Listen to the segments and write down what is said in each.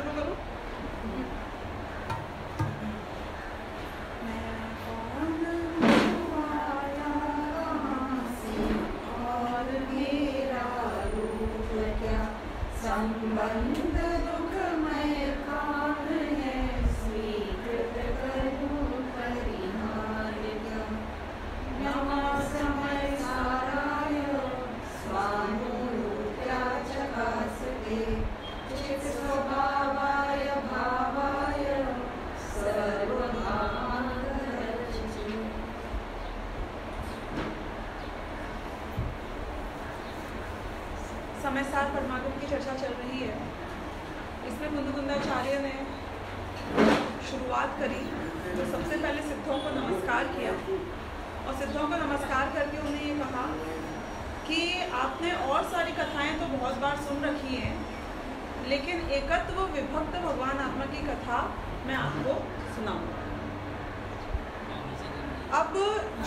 शुरू करूं? संबंध दुखमय काल है, स्वीकृत करूं परिहार्य। नमः समय साराय स्वानुरूप्याचकासते, चित् स्वभावाय भावाय सर्वभावान्तरचिते। समय सार परमागम की चर्चा चल रही है। इसमें मुंदगुंदाचार्य ने शुरुआत करी तो सबसे पहले सिद्धों को नमस्कार किया और सिद्धों को नमस्कार करके उन्हें ये कहा कि आपने और सारी कथाएं तो बहुत बार सुन रखी हैं, लेकिन एकत्व विभक्त भगवान आत्मा की कथा मैं आपको सुनाऊंगा। अब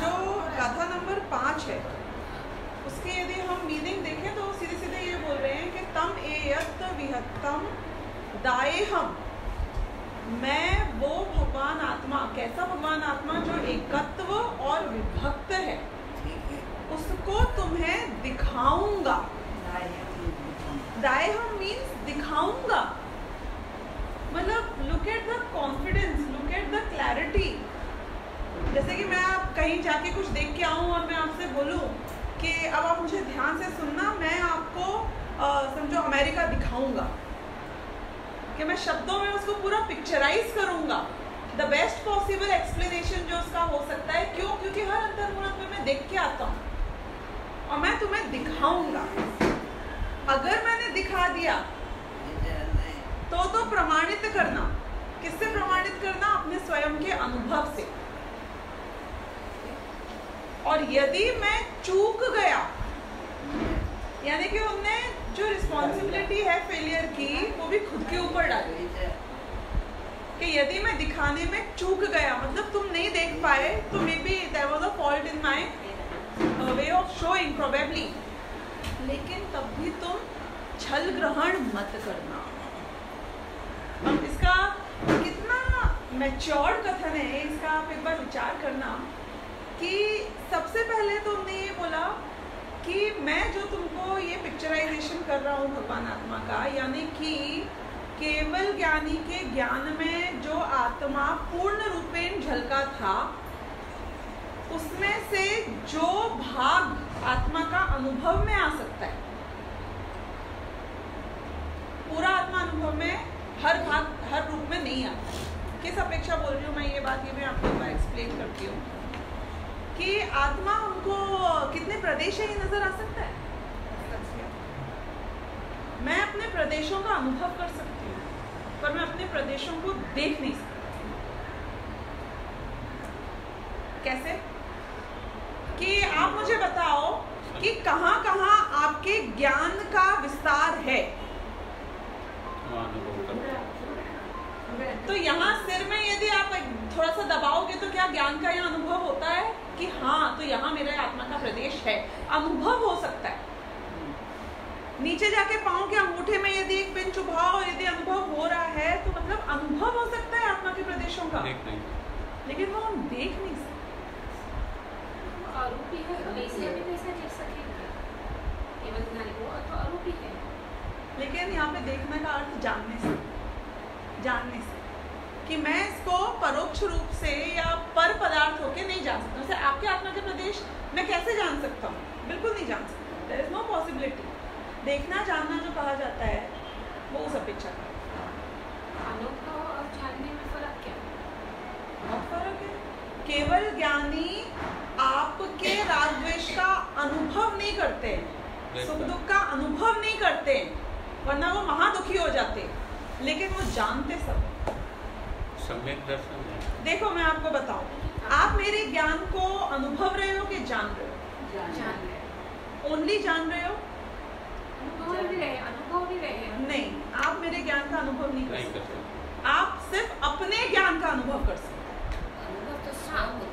जो गाथा नंबर 5 है उसके यदि हम मीनिंग देखें तो सीधे सीधे ये बोल रहे हैं कि तम एयत विहत्तम दाएहम, मैं वो भगवान आत्मा, कैसा भगवान आत्मा जो एकत्व और विभक्त है, उसको तुम्हें दिखाऊंगा। दाएहम मीन्स दिखाऊंगा, मतलब look at the confidence, look at the clarity. जैसे कि मैं आप कहीं जाके कुछ देख के आऊं और मैं आपसे बोलूं कि अब आप मुझे ध्यान से सुनना, मैं आपको समझो अमेरिका दिखाऊंगा, कि मैं शब्दों में उसको पूरा पिक्चराइज करूंगा, द बेस्ट पॉसिबल एक्सप्लेनेशन जो उसका हो सकता है। क्यों? क्योंकि हर अंतर्मुहूर्त में मैं देख के आता हूँ और मैं तुम्हें दिखाऊंगा। अगर मैंने दिखा दिया तो प्रमाणित करना। किससे प्रमाणित करना? अपने स्वयं के अनुभव से। और यदि मैं चूक गया, यानी कि उनने जो रिस्पॉन्सिबिलिटी है फेलियर की वो भी खुद के ऊपर डाली कि यदि मैं दिखाने में चूक गया, मतलब तुम नहीं देख पाए, तो maybe there was a fault in my way of showing probably, लेकिन तब भी तुम छल ग्रहण मत करना। अब इसका कितना मैच्योर्ड कथन है, इसका आप एक बार विचार करना कि सबसे पहले तो उन्होंने ये बोला कि मैं जो तुमको ये पिक्चराइजेशन कर रहा हूँ भगवान आत्मा का, यानी कि केवल ज्ञानी के ज्ञान में जो आत्मा पूर्ण रूपेण झलका था, उसमें से जो भाग आत्मा का अनुभव में आ सकता है, पूरा आत्मा अनुभव में हर भाग हर रूप में नहीं आता। किस अपेक्षा बोल रही हूँ मैं ये बात, ये मैं आपको एक बार एक्सप्लेन करती हूँ कि आत्मा हमको कितने प्रदेश है ये नजर आ सकता है। मैं अपने प्रदेशों का अनुभव कर सकती हूँ, पर मैं अपने प्रदेशों को देख नहीं सकती। कैसे? कि आप मुझे बताओ कि कहाँ कहाँ आपके ज्ञान का विस्तार है। तो यहाँ सिर में यदि आप थोड़ा सा दबाओगे तो क्या ज्ञान का यह अनुभव होता है कि हाँ, तो यहाँ मेरे आत्मा का प्रदेश है? अनुभव हो सकता है। नीचे जाके पाँव के अंगूठे में यदि एक पिन चुभाओ और यदि अनुभव हो रहा है तो मतलब अनुभव हो सकता है आत्मा के प्रदेशों का, लेकिन वो हम देख नहीं सकते। आरोपी है, कैसे देख सकेंगे? केवल ज्ञानी वो तो आरोपी है। लेकिन यहाँ पे देखने का अर्थ जानने से, जानने से कि मैं इसको परोक्ष रूप से या पर पदार्थ होके नहीं जान सकता। जैसे आपके आत्मा के प्रदेश मैं कैसे जान सकता हूँ? बिल्कुल नहीं जान सकता। There is no possibility. देखना जानना जो कहा जाता है वो उस अपेक्षा का। अनुभव और जानने में फर्क क्या है? बहुत फर्क है। केवल ज्ञानी आपके राग द्वेष का अनुभव नहीं करते, सुख दुख का अनुभव नहीं करते, वरना वो महादुखी हो जाते, लेकिन वो जानते सब। सम्यक दर्शन है। देखो मैं आपको बताऊं, आप मेरे ज्ञान को अनुभव रहे हो कि जान रहे हो? जान रहे। ओनली जान रहे हो? अनुभव भी रहे। नहीं, आप मेरे ज्ञान का अनुभव नहीं कर सकते। आप सिर्फ अपने ज्ञान का अनुभव कर सकते। अनुभव तो साफ होता है।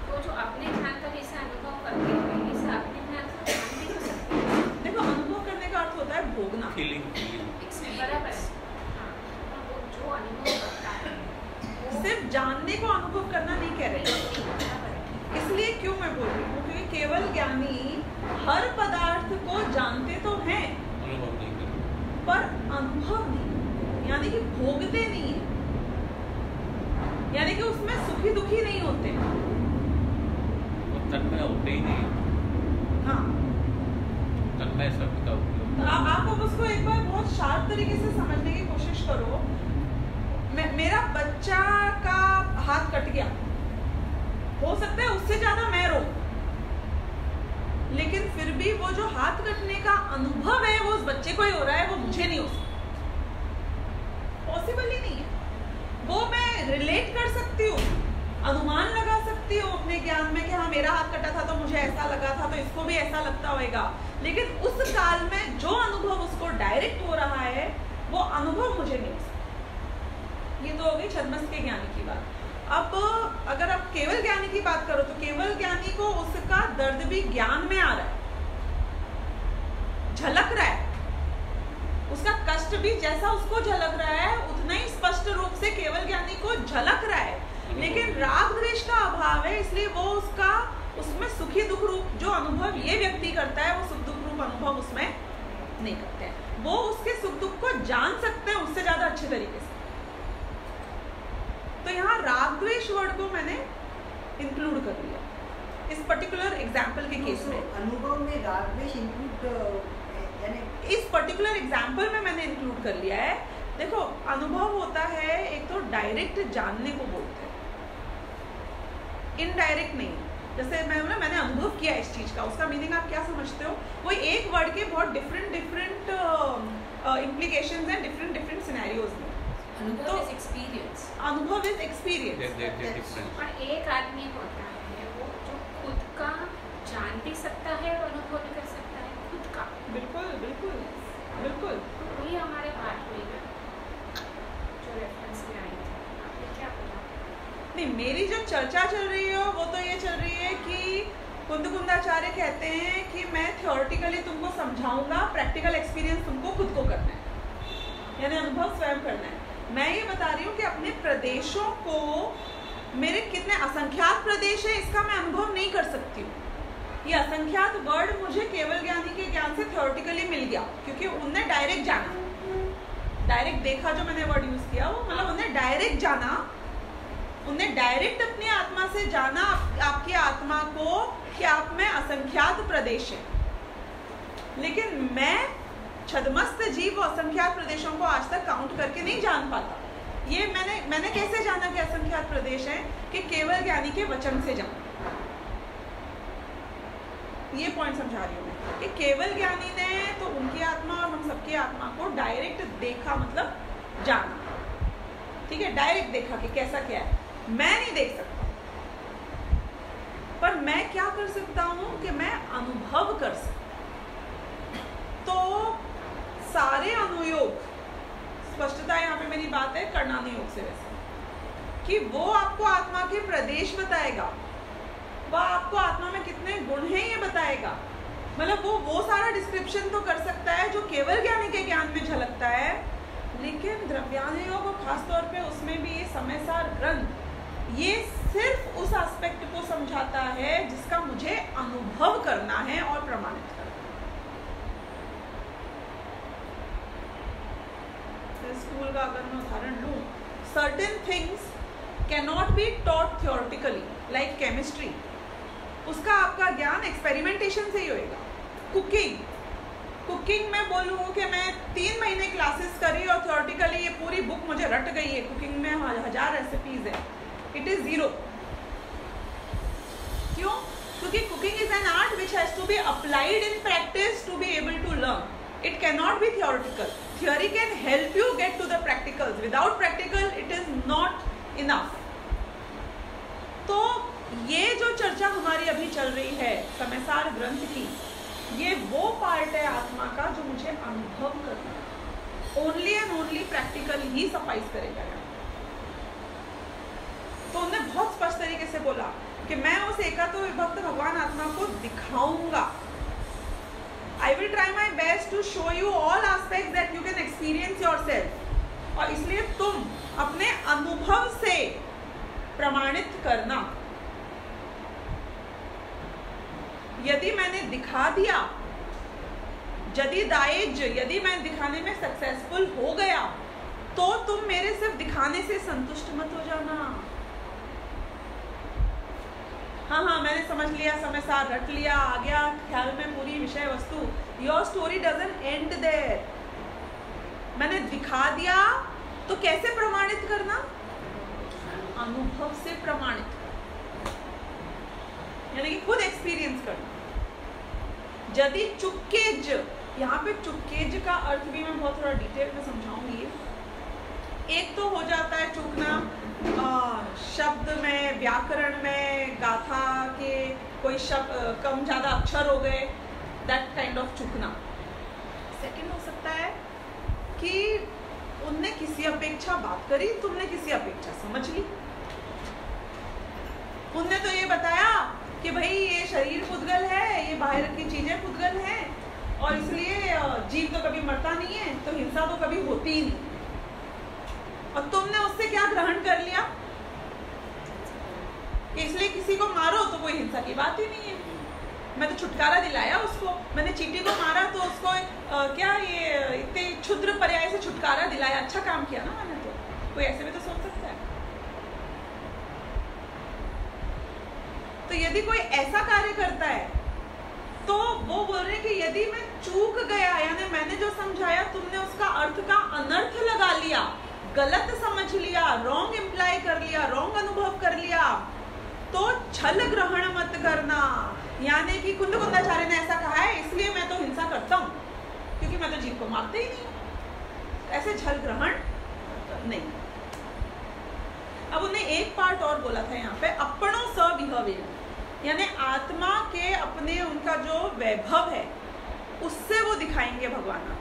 तो जो अपने ज्ञान का जैसे अनुभव करते हैं, वैसे अपने ज्ञान से ज्ञान भी कर सकते हैं। देखो, अनुभव करने का अर्थ होता है भोगना। फीलिंग। बराबर है। हाँ, वो अनुभव करता है वो सिर्फ जानने को अनुभव करना नहीं कह रहे हैं। इसलिए क्यों मैं बोल रही हूँ, क्योंकि केवल ज्ञानी हर पदार्थ को जानते तो हैं अनुभव नहीं करते। पर अनुभव नहीं, यानी कि भोगते नहीं है, यानी कि उसमें सुखी दुखी नहीं होते। वो तन्मय होते ही नहीं। हाँ, तन्मय शब्द का उपयोग। तो आप अब उसको एक बार बहुत शार्प तरीके से समझने की कोशिश करो। मेरा बच्चा का हाथ कट गया, हो सकता है उससे ज्यादा मैं रो, लेकिन फिर भी वो जो हाथ कटने का अनुभव है वो उस बच्चे को ही हो रहा है, वो मुझे नहीं हो सकता। पॉसिबल ही नहीं है। वो मैं रिलेट कर सकती हूँ, अनुमान लगा सकती हूँ अपने ज्ञान में कि हाँ मेरा हाथ कटा था तो मुझे ऐसा लगा था तो इसको भी ऐसा लगता होगा, लेकिन उस काल में जो अनुभव उसको डायरेक्ट हो रहा है वो अनुभव मुझे नहीं हो सकता। ये तो हो गई छद्मस्त के ज्ञानी की बात। अब अगर आप केवल ज्ञानी की बात करो तो केवल ज्ञानी को उसका दर्द भी ज्ञान में आ रहा है, झलक रहा है, उसका कष्ट भी जैसा उसको झलक रहा है उतना ही स्पष्ट रूप से केवल ज्ञानी को झलक रहा है, लेकिन राग द्वेष का अभाव है, इसलिए वो उसका उसमें सुखी दुख रूप जो अनुभव ये व्यक्ति करता है वो सुख दुख रूप अनुभव उसमें नहीं करते हैं। वो उसके सुख दुख को जान सकते हैं उससे ज्यादा अच्छे तरीके से। तो यहाँ राग द्वेष वर्ड को मैंने इंक्लूड कर लिया इस पर्टिकुलर एग्जाम्पल के केस में। अनुभव में राग द्वेष इंक्लूड, इस पर्टिकुलर एग्जाम्पल में मैंने इंक्लूड कर लिया है। देखो, अनुभव होता है एक तो डायरेक्ट जानने को बोलते हैं, इनडायरेक्ट नहीं। जैसे मैंने अनुभव किया इस चीज का, उसका मीनिंग आप क्या समझते हो? वो एक वर्ड के बहुत डिफरेंट इम्प्लीकेशंस हैं डिफरेंट सिनेरियोज में। अनुभव इज एक्सपीरियंस, अनुभव इज एक्सपीरियंस। डिफरेंस। और एक आदमी होता है वो जो खुद का जान भी सकता है और अनुभव भी कर सकता है खुद का। बिल्कुल बिल्कुल बिल्कुल। वही हमारे पाठ में ना जो रेफरेंस में आई थी, आपने क्या बोला? नहीं, मेरी जो चर्चा चल रही है वो तो ये चल रही है कि कुंदकुंदाचार्य कहते हैं कि मैं थ्योरेटिकली तुमको समझाऊंगा, प्रैक्टिकल एक्सपीरियंस तुमको खुद को करना है, यानी अनुभव स्वयं करना है। मैं ये बता रही हूँ कि अपने प्रदेशों को, मेरे कितने असंख्यात प्रदेश है इसका मैं अनुभव नहीं कर सकती हूँ। ये असंख्यात वर्ड मुझे केवल ज्ञानी के ज्ञान से थ्योरेटिकली मिल गया, क्योंकि उनने डायरेक्ट जाना, डायरेक्ट देखा, जो मैंने वर्ड यूज किया वो मतलब उन्हें डायरेक्ट जाना, उन्हें डायरेक्ट अपनी आत्मा से जाना आपकी आत्मा को कि आप में असंख्यात प्रदेश है। लेकिन मैं छद्मस्त जीव असंख्यात प्रदेशों को आज तक काउंट करके नहीं जान पाता। ये मैंने कैसे जाना कि असंख्यात प्रदेश है? कि केवल ज्ञानी के वचन से जाना। ये पॉइंट समझा रही हूँ मैं कि केवल ज्ञानी ने तो उनकी आत्मा और हम सबकी आत्मा को डायरेक्ट देखा, मतलब जाना, ठीक है, डायरेक्ट देखा कि कैसा क्या है। मैं नहीं देख सकता, पर मैं क्या कर सकता हूँ कि मैं अनुभव कर सकता। तो सारे अनुयोग, स्पष्टता यहाँ पे मेरी बात है कर्णानुयोग से, वैसे कि वो आपको आत्मा के प्रदेश बताएगा, वह आपको आत्मा में कितने गुण हैं ये बताएगा। मतलब वो सारा डिस्क्रिप्शन तो कर सकता है जो केवल ज्ञानी के ज्ञान में झलकता है, लेकिन द्रव्यानुयोग और खासतौर पे उसमें भी ये समयसार ग्रंथ ये सिर्फ उस एस्पेक्ट को समझाता है जिसका मुझे अनुभव करना है और प्रमाणित करना है। स्कूल का अगर मैं उदाहरण लूँ, certain things cannot be taught theoretically, like chemistry, उसका आपका ज्ञान एक्सपेरिमेंटेशन से ही होएगा। कुकिंग में बोलूँ कि मैं 3 महीने क्लासेस करी और थियोरेटिकली ये पूरी बुक मुझे रट गई है, कुकिंग में 1000 रेसिपीज है, इट इज 0। क्यों? क्योंकि cooking is an art which has to be applied in practice to be able to learn. It cannot be theoretical. Theory can help you get to the practicals, without practical it is not enough. तो ये जो चर्चा हमारी अभी चल रही है समयसार ग्रंथ की, ये वो पार्ट है आत्मा का जो मुझे अनुभव करना है। Only and only practical he suffice करेगा। तो उन्होंने बहुत स्पष्ट तरीके से बोला कि मैं उस एकात्व विभक्त भगवान आत्मा को दिखाऊंगा। I will try my best to show you all aspects that you can experience yourself. और इसलिए तुम अपने अनुभव से प्रमाणित करना। यदि मैंने दिखा दिया, यदि मैं दिखाने में सक्सेसफुल हो गया, तो तुम मेरे सिर्फ दिखाने से संतुष्ट मत हो जाना। हाँ, मैंने समझ लिया, समय सार रट लिया, आ गया ख्याल में पूरी विषय वस्तु। Your story doesn't end there. मैंने दिखा दिया तो कैसे प्रमाणित करना? अनुभव से प्रमाणित, यानी कि खुद एक्सपीरियंस करना। यदि चुक्केज, यहाँ पे चुक्केज का अर्थ भी मैं बहुत थोड़ा डिटेल में समझाऊंगी। एक तो हो जाता है चूकना शब्द में, व्याकरण में, गाथा के कोई शब्द कम ज्यादा अक्षर हो गए, दैट काइंड ऑफ चूकना। सेकंड हो सकता है कि उनने किसी अपेक्षा बात करी, तुमने किसी अपेक्षा समझ ली। उनने तो ये बताया कि भाई ये शरीर पुद्गल है, ये बाहर की चीजें पुद्गल हैं, और इसलिए जीव तो कभी मरता नहीं है, तो हिंसा तो कभी होती ही नहीं। और तुमने उससे क्या ग्रहण कर लिया कि इसलिए किसी को मारो तो कोई हिंसा की बात ही नहीं है। मैं तो छुटकारा दिलाया उसको, मैंने चींटी को मारा तो उसको क्या ये इतने क्षुद्र पर्याय से छुटकारा दिलाया, अच्छा काम किया ना मैंने। तो कोई ऐसे भी तो सोच सकता है। तो यदि कोई ऐसा कार्य करता है तो वो बोल रहे कि यदि मैं चूक गया, यानी मैंने जो समझाया तुमने उसका अर्थ का अनर्थ लगा लिया, गलत समझ लिया, रॉन्ग इम्प्लाई कर लिया, रॉन्ग अनुभव कर लिया, तो छल ग्रहण मत करना। यानी कि कुंदकुंदाचार्य ने ऐसा कहा है इसलिए मैं तो हिंसा करता हूँ, क्योंकि मैं तो जीव को मारते ही नहीं। ऐसे छल ग्रहण नहीं। अब उन्हें एक पार्ट और बोला था यहाँ पे, अपनो सविहवे, यानी आत्मा के अपने उनका जो वैभव है उससे वो दिखाएंगे भगवान।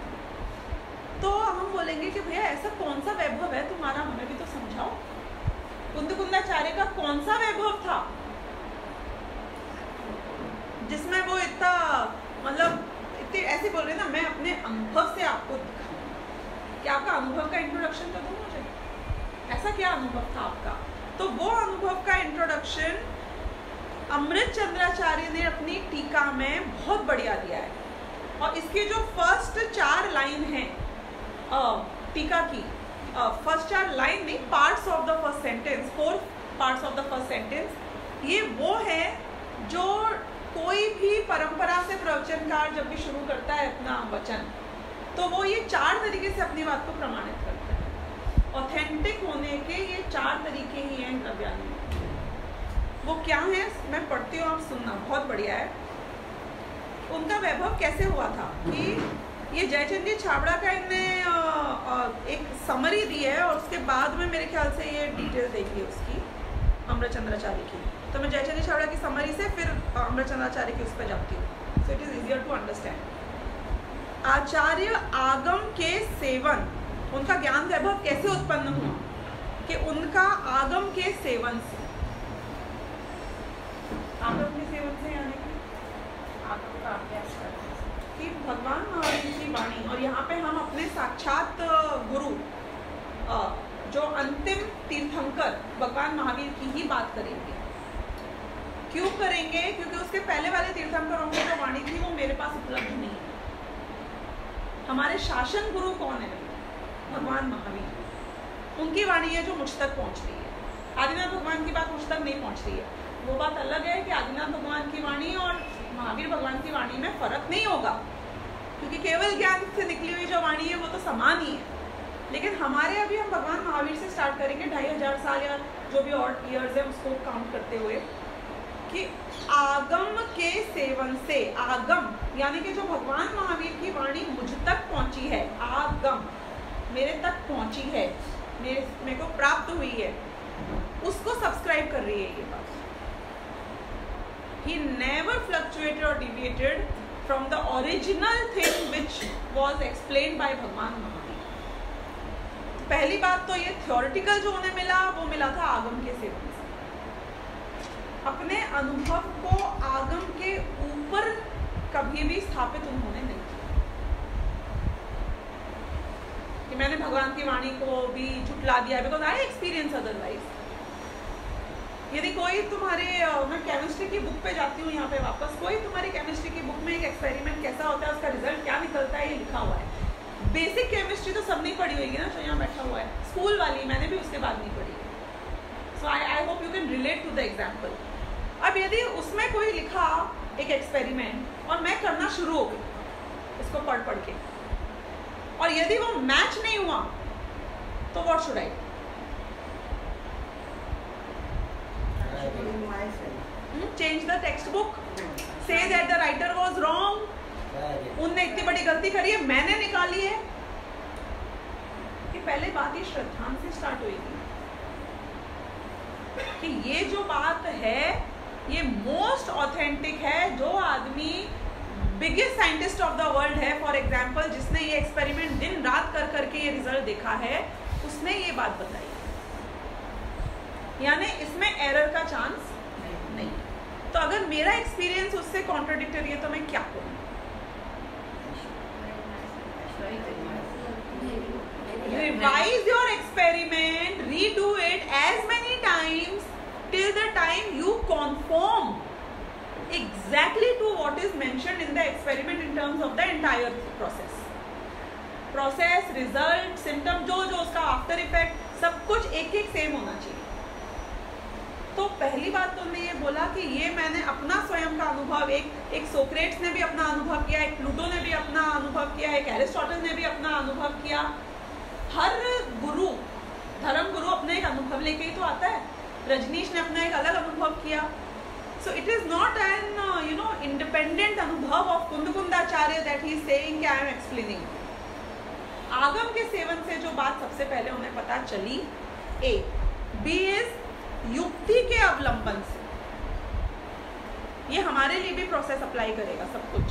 तो हम बोलेंगे कि भैया ऐसा कौन सा वैभव है तुम्हारा, हमें भी तो समझाओ। कुंदकुंदाचार्य का कौन सा वैभव था जिसमें वो इतना मतलब इतने ऐसे बोल रहे ना, मैं अपने अनुभव से आपको दिखाऊं। क्या आपका अनुभव का इंट्रोडक्शन तो दो मुझे, ऐसा क्या अनुभव था आपका? तो वो अनुभव का इंट्रोडक्शन अमृत चंद्राचार्य ने अपनी टीका में बहुत बढ़िया दिया है। और इसके जो फर्स्ट 4 लाइन हैं टीका की, फर्स्ट 4 लाइन नहीं, parts of the first sentence, 4 parts of the first sentence, ये वो है जो कोई भी परंपरा से प्रवचनकार जब भी शुरू करता है अपना वचन, तो वो ये 4 तरीके से अपनी बात को प्रमाणित करता है। ऑथेंटिक होने के ये 4 तरीके ही हैं द्रव्यानी। वो क्या है मैं पढ़ती हूँ, आप सुनना, बहुत बढ़िया है। उनका वैभव कैसे हुआ था कि ये जयचंद जी छाबड़ा का इनने एक समरी दी है, और उसके बाद में मेरे ख्याल से ये डिटेल देखी है उसकी अमृत चंद्राचार्य की। तो मैं जयचंद जी छाबड़ा की समरी से फिर अमृत चंद्राचार्य की उस पर जाती हूँ, so it is easier to understand. Acharya Agam के सेवन, उनका ज्ञान वैभव कैसे उत्पन्न हुआ कि उनका आगम के सेवन से, आगम के सेवन से यानी कि आगम का अभ्यास करते कि भगवान महावीर की वाणी, और यहाँ पे हम अपने साक्षात गुरु जो अंतिम तीर्थंकर भगवान महावीर की ही बात करेंगे। क्यों करेंगे? क्योंकि उसके पहले वाले तीर्थंकरों की जो वाणी थी वो मेरे पास उपलब्ध नहीं है। हमारे शासन गुरु कौन है? भगवान महावीर। उनकी वाणी है जो मुझ तक पहुँच रही है। आदिनाथ भगवान की बात मुझ तक नहीं पहुँच रही है। वो बात अलग है कि आदिनाथ भगवान की वाणी और महावीर भगवान की वाणी में फर्क नहीं होगा, क्योंकि केवल ज्ञान से निकली हुई जो वाणी है वो तो समान ही है। लेकिन हमारे अभी हम भगवान महावीर से स्टार्ट करेंगे 2500 साल या जो भी और ईयर्स है उसको काउंट करते हुए, कि आगम के सेवन से, आगम यानी कि जो भगवान महावीर की वाणी मुझ तक पहुंची है, आगम मेरे तक पहुंची है, मेरे को प्राप्त हुई है, उसको सब्सक्राइब कर रही है ये बात। He never fluctuated or deviated from the original thing which was explained by भगवान महावीर। पहली बात तो ये थ्योरेटिकल जो उन्हें मिला वो मिला था आगम के सेवन से। अपने अनुभव को आगम के ऊपर कभी भी स्थापित उन्होंने नहीं किया। कि मैंने भगवान की वाणी को भी झुटला दिया बिकॉज आई एक्सपीरियंस अदरवाइज। यदि कोई तुम्हारे मैं केमिस्ट्री की बुक पे जाती हूँ यहाँ पे वापस, कोई तुम्हारी केमिस्ट्री की बुक में एक एक्सपेरिमेंट कैसा होता है, उसका रिजल्ट क्या निकलता है, ये लिखा हुआ है। बेसिक केमिस्ट्री तो सब नहीं पढ़ी होगी ना जो यहाँ बैठा हुआ है, स्कूल वाली मैंने भी उसके बाद नहीं पढ़ी है। So I hope you can relate to the example. अब यदि उसमें कोई लिखा एक एक्सपेरिमेंट और मैं करना शुरू हो गई इसको पढ़ पढ़ के, और यदि वो मैच नहीं हुआ तो what should I? Change the text book, say that the writer was wrong, उनने इतनी बड़ी गलती करी है मैंने निकाली है। कि पहले बात ही श्रद्धांत से स्टार्ट हुई कि ये जो बात है ये मोस्ट ऑथेंटिक है, जो आदमी biggest scientist of the world है फॉर एग्जाम्पल, जिसने ये एक्सपेरिमेंट दिन रात कर करके ये रिजल्ट देखा है, उसने ये बात बताई, यानी इसमें एरर का चांस नहीं। तो अगर मेरा एक्सपीरियंस उससे कॉन्ट्राडिक्टरी है तो मैं क्या करूं? Revise your experiment, redo it as many times till the time you conform exactly to what is mentioned in the experiment in terms of the entire process. Process, result, symptom, जो उसका after effect, सब कुछ एक एक same होना चाहिए। तो पहली बात तुमने ये बोला कि ये मैंने अपना स्वयं का अनुभव, एक सोक्रेट्स ने भी अपना अनुभव किया, एक प्लूटो ने भी अपना अनुभव किया, एक एरिस्टोटल ने भी अपना अनुभव किया। हर गुरु, धर्म गुरु अपने एक अनुभव लेके ही तो आता है। रजनीश ने अपना एक अलग अनुभव किया। So it is not an independent अनुभव of Kundkundacharya that he is saying I am explaining. Agam के सेवन से जो बात सबसे पहले उन्हें पता चली, ए बी इज युक्ति के अवलंबन से, ये हमारे लिए भी प्रोसेस अप्लाई करेगा सब कुछ,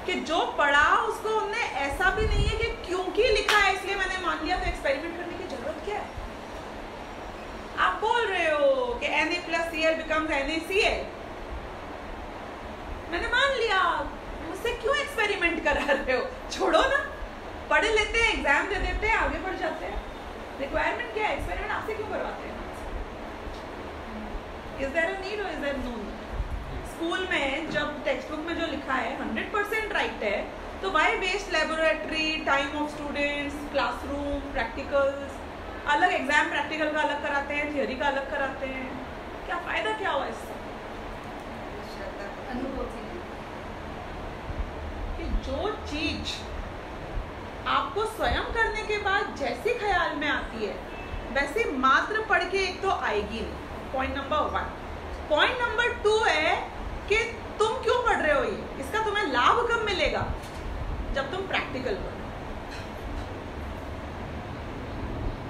कि जो पढ़ा उसको हमने ऐसा भी नहीं है कि क्योंकि लिखा है इसलिए मैंने मान लिया तो एक्सपेरिमेंट करने की जरूरत क्या है। आप बोल रहे हो कि Na+Cl becomes NaCl, मैंने मान लिया, मुझसे क्यों एक्सपेरिमेंट करा रहे हो? छोड़ो ना, पढ़ लेते हैं, एग्जाम दे देते हैं, आगे बढ़ जाते हैं। रिक्वायरमेंट क्या है? एक्सपेरिमेंट आपसे क्यों करवाते हैं? इज देयर अ नीड और is there no need? School में जब टेक्स्ट बुक में जो लिखा है 100% राइट है, तो why waste laboratory, time of students, classroom, practicals, अलग एग्जाम प्रैक्टिकल का अलग कराते हैं, थियोरी का अलग कराते हैं, क्या फायदा क्या हुआ इससे? कि जो चीज आपको स्वयं करने के बाद जैसी ख्याल में आती है वैसे मात्र पढ़ के एक तो आएगी नहीं, पॉइंट नंबर 1। पॉइंट नंबर 2 है कि तुम क्यों पढ़ रहे हो, ये इसका तुम्हें लाभ कब मिलेगा? जब तुम प्रैक्टिकल करो।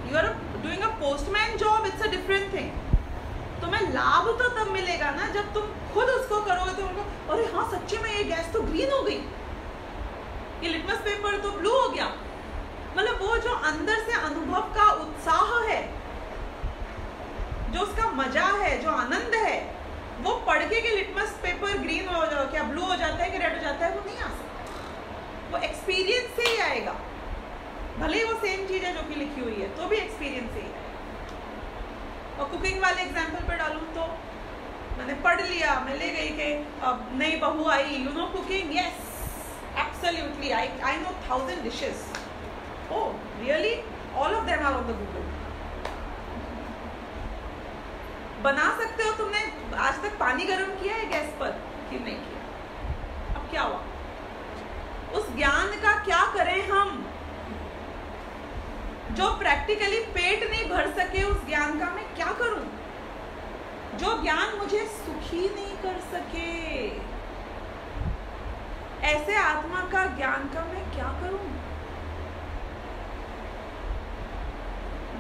You are doing a postman job, it's a different thing. तुम्हें लाभ तो तब मिलेगा ना जब तुम खुद उसको करोगे, तो उनको अरे हाँ सच्ची में ये गैस तो ग्रीन हो गई, ये लिटमस पेपर तो ब्लू हो गया। मतलब वो जो अंदर से अनुभव का उत्साह है, जो उसका मजा है, जो आनंद है, वो पढ़ के कि लिटमस पेपर ग्रीन हो जाए, क्या ब्लू हो जाता है कि रेड हो जाता है, वो नहीं आ सकता। वो एक्सपीरियंस से ही आएगा, भले ही वो सेम चीज है जो कि लिखी हुई है, तो भी एक्सपीरियंस से ही आएगा। और कुकिंग वाले एग्जाम्पल पे डालूं तो मैंने पढ़ लिया, मैं ले गई कि नई बहू आई, you know cooking, yes absolutely, I know 1000 dishes. Oh really? All of them are on the Google. बना सकते हो। तुमने आज तक पानी गर्म किया है गैस पर कि नहीं किया? अब क्या हुआ? उस ज्ञान का क्या करें हम? जो प्रैक्टिकली पेट नहीं भर सके, उस ज्ञान का मैं क्या करूं? जो ज्ञान मुझे सुखी नहीं कर सके, ऐसे आत्मा का ज्ञान का मैं क्या करूं?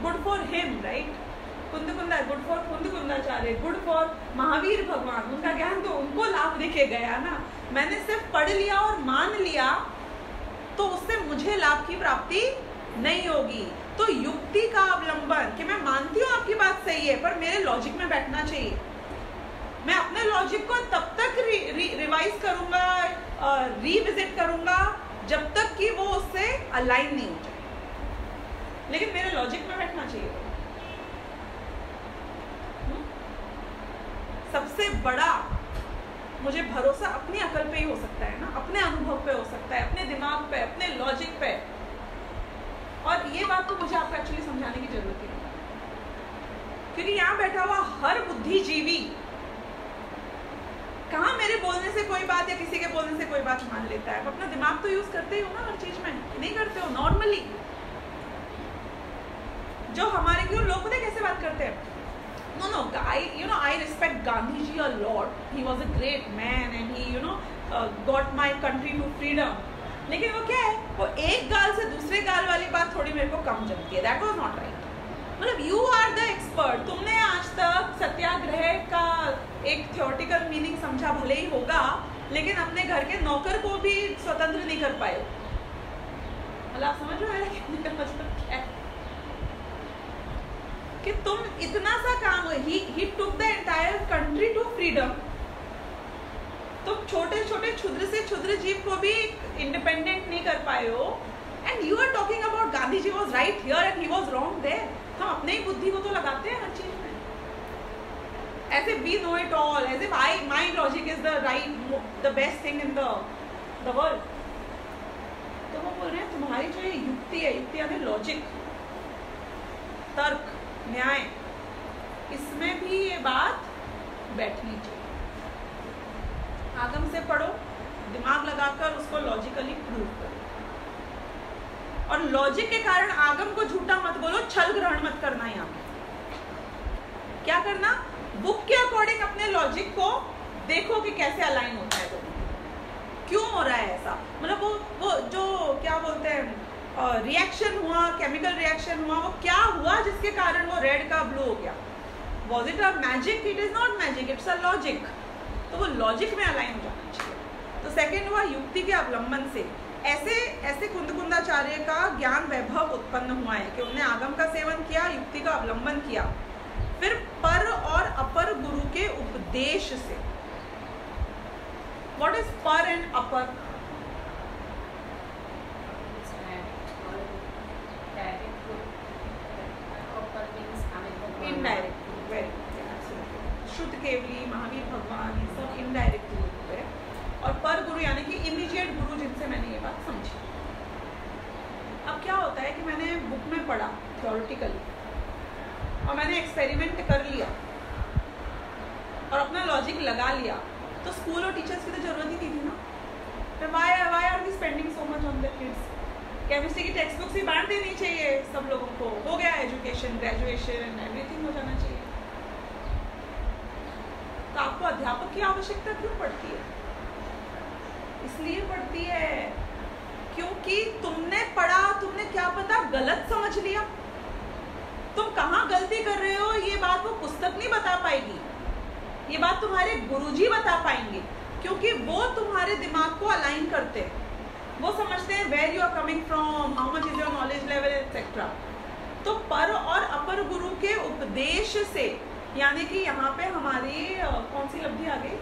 Good for him, right? Kundkunda, good for Kundkundacharya, good for Mahavir Bhagwan, उनका ज्ञान तो उनको लाभ देके गया ना। मैंने सिर्फ पढ़ लिया और मान लिया तो उससे मुझे लाभ की प्राप्ति नहीं होगी। तो युक्ति का अवलंबन, कि मैं मानती हूँ आपकी बात सही है पर मेरे लॉजिक में बैठना चाहिए। मैं अपने लॉजिक को तब तक रिवाइज करूंगा, रिविजिट करूंगा जब तक कि वो उससे अलाइन नहीं हो जाए। लेकिन मेरे लॉजिक में बैठना चाहिए। सबसे बड़ा मुझे भरोसा अपनी अकल पे ही हो सकता है ना, अपने अनुभव पे हो सकता है, अपने दिमाग पे, अपने लॉजिक पे। और ये बात तो मुझे आपको एक्चुअली समझाने की जरूरत ही नहीं, क्योंकि यहाँ बैठा हुआ हर बुद्धिजीवी कहाँ मेरे बोलने से कोई बात या किसी के बोलने से कोई बात मान लेता है। अपना दिमाग तो यूज करते ही हो ना हर चीज में, नहीं करते हो नॉर्मली। जो हमारे क्यों लोग पता है कैसे बात करते हैं, no I respect Gandhi ji a lot, he was a great man and he got my country to freedom। लेकिन वो क्या है, वो एक गाल से दूसरे गाल वाली बात थोड़ी मेरे को कम जमती है। that was not right। मतलब यू आर द एक्सपर्ट, तुमने आज तक सत्याग्रह का एक थियोरेटिकल मीनिंग समझा भले ही होगा, लेकिन अपने घर के नौकर को भी स्वतंत्र नहीं कर पाए। मतलब आप समझ रहे हो कहने का मतलब क्या है, कि तुम इतना सा काम, he took the entire country to freedom। तुम छोटे छोटे क्षुद्र से क्षुद्र जीव को भी इंडिपेंडेंट नहीं कर पाए हो, and you are talking about Gandhi ji was right here and he was wrong there. हम अपने ही बुद्धि को तो लगाते हैं हर चीज में, ऐसे we know it all, as if my logic is the right the best thing in the world. तो वो बोल रहे हैं तुम्हारी जो ये युक्ति है, युक्ति यानी लॉजिक, तर्क, न्याय, इसमें भी ये बात बैठनी चाहिए। आगम से पढ़ो, दिमाग लगाकर उसको लॉजिकली प्रूव करो, और लॉजिक के कारण आगम को झूठा मत बोलो, छल ग्रहण मत करना। यहाँ क्या करना, बुक के अकॉर्डिंग अपने लॉजिक को देखो कि कैसे अलाइन होता है, दोनों क्यों हो रहा है ऐसा। मतलब वो जो क्या बोलते हैं रिएक्शन हुआ, केमिकल रिएक्शन हुआ, वो क्या हुआ जिसके कारण वो रेड का ब्लू हो गया। Was it a magic? It is not magic, it's a logic. तो वो लॉजिक में अलाइन हो जाना चाहिए। तो सेकेंड हुआ युक्ति के अवलंबन से। ऐसे कुंदकुंदाचार्य का ज्ञान वैभव उत्पन्न हुआ है कि उन्होंने आगम का सेवन किया, युक्ति का अवलंबन किया, फिर पर और अपर गुरु के उपदेश से। व्हाट इज पर एंड अपर? इनडायरेक्ट, शुद्ध केवली, महावीर भगवान, ये सब इनडायरेक्ट गुरु है। और पर गुरु यानी कि इमीडिएट गुरु, जिनसे मैंने ये बात समझी। अब क्या होता है कि मैंने बुक में पढ़ा थ्योरेटिकली, और मैंने एक्सपेरिमेंट कर लिया और अपना लॉजिक लगा लिया, तो स्कूल और टीचर्स की तो जरूरत ही नहीं थी ना। Why are we spending so much on the kids? Chemistry की टेक्स्ट बुक्स ही बांट देनी चाहिए सब लोगों को, हो गया एजुकेशन, ग्रेजुएशन, एवरीथिंग हो जाना चाहिए। तो आपको अध्यापक की आवश्यकता क्यों पड़ती है? इसलिए पड़ती है क्योंकि तुमने पढ़ा, तुमने क्या पता गलत समझ लिया। तुम कहाँ गलती कर रहे हो ये बात वो पुस्तक नहीं बता पाएगी, ये बात तुम्हारे गुरुजी बता पाएंगे, क्योंकि वो तुम्हारे दिमाग को अलाइन करते हैं। वो समझते हैं where you are coming from, how much is your knowledge level etcetera. तो पर और अपर गुरु के उपदेश से, यानी कि यहाँ पे हमारी कौन सी लब्धि आ गई?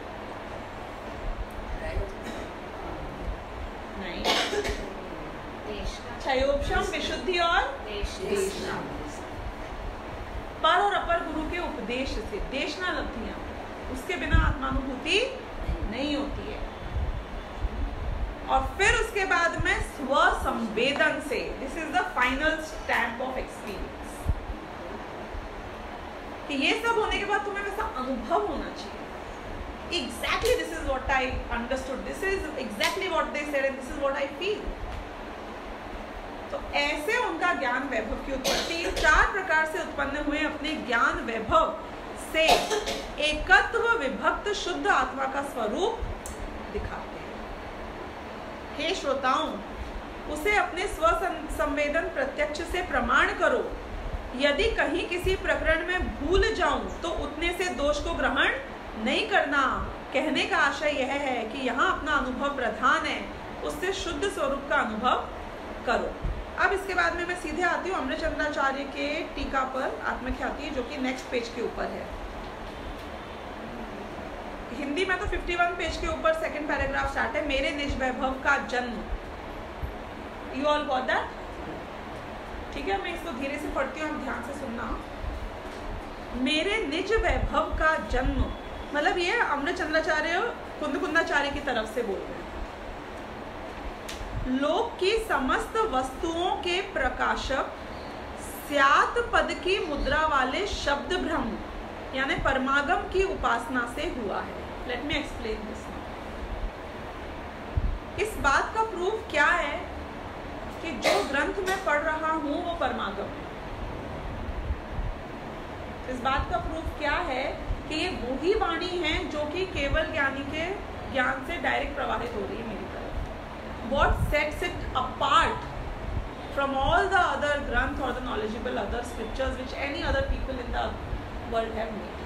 नहीं, क्षयोपशम, विशुद्धि और पर और अपर गुरु के उपदेश से, देशना लब्धियां, उसके बिना आत्मानुभूति नहीं होती है। और फिर उसके बाद में स्व संवेदन से, this is the final stamp of experience, कि ये सब होने के बाद तुम्हें वैसा अनुभव होना चाहिए। Exactly this is what I understood, this is exactly what they said and this is what I feel. तो ऐसे उनका ज्ञान वैभव की उत्पत्ति 4 प्रकार से उत्पन्न हुए अपने ज्ञान वैभव से एकत्व विभक्त शुद्ध आत्मा का स्वरूप दिखाते हैं। हे श्रोताओं, उसे अपने स्व संवेदन प्रत्यक्ष से प्रमाण करो। यदि कहीं किसी प्रकरण में भूल जाऊं तो उतने से दोष को ग्रहण नहीं करना। कहने का आशय यह है कि यहाँ अपना अनुभव प्रधान है, उससे शुद्ध स्वरूप का अनुभव करो। अब इसके बाद में मैं सीधे आती हूँ अमृतचंद्राचार्य के टीका पर आत्मख्याति, जो कि नेक्स्ट पेज के ऊपर है। हिंदी में तो 51 पेज के ऊपर सेकंड पैराग्राफ स्टार्ट है। मेरे निज वैभव का जन्म, यू ऑल गॉट दैट? ठीक है, मैं इसको धीरे से पढ़ती हूँ, आप ध्यान से सुनना। मेरे निज वैभव का जन्म, मतलब ये अमृतचंद्राचार्य कुंदकुंदाचार्य की तरफ से बोल रहे हैं। लोक की समस्त वस्तुओं के प्रकाशक स्यात पद की मुद्रा वाले शब्द ब्रह्म यानी परमागम की उपासना से हुआ है। Let me explain this. इस बात का प्रूफ क्या है कि जो ग्रंथ मैं पढ़ रहा हूं वो परमागम है। इस बात का प्रूफ क्या है कि ये वही वाणी है जो कि केवल ज्ञानी के ज्ञान से डायरेक्ट प्रवाहित हो रही है मेरी तरफ। What sets it apart from all the other granth or the knowledgeable other scriptures which any other people in the world have made?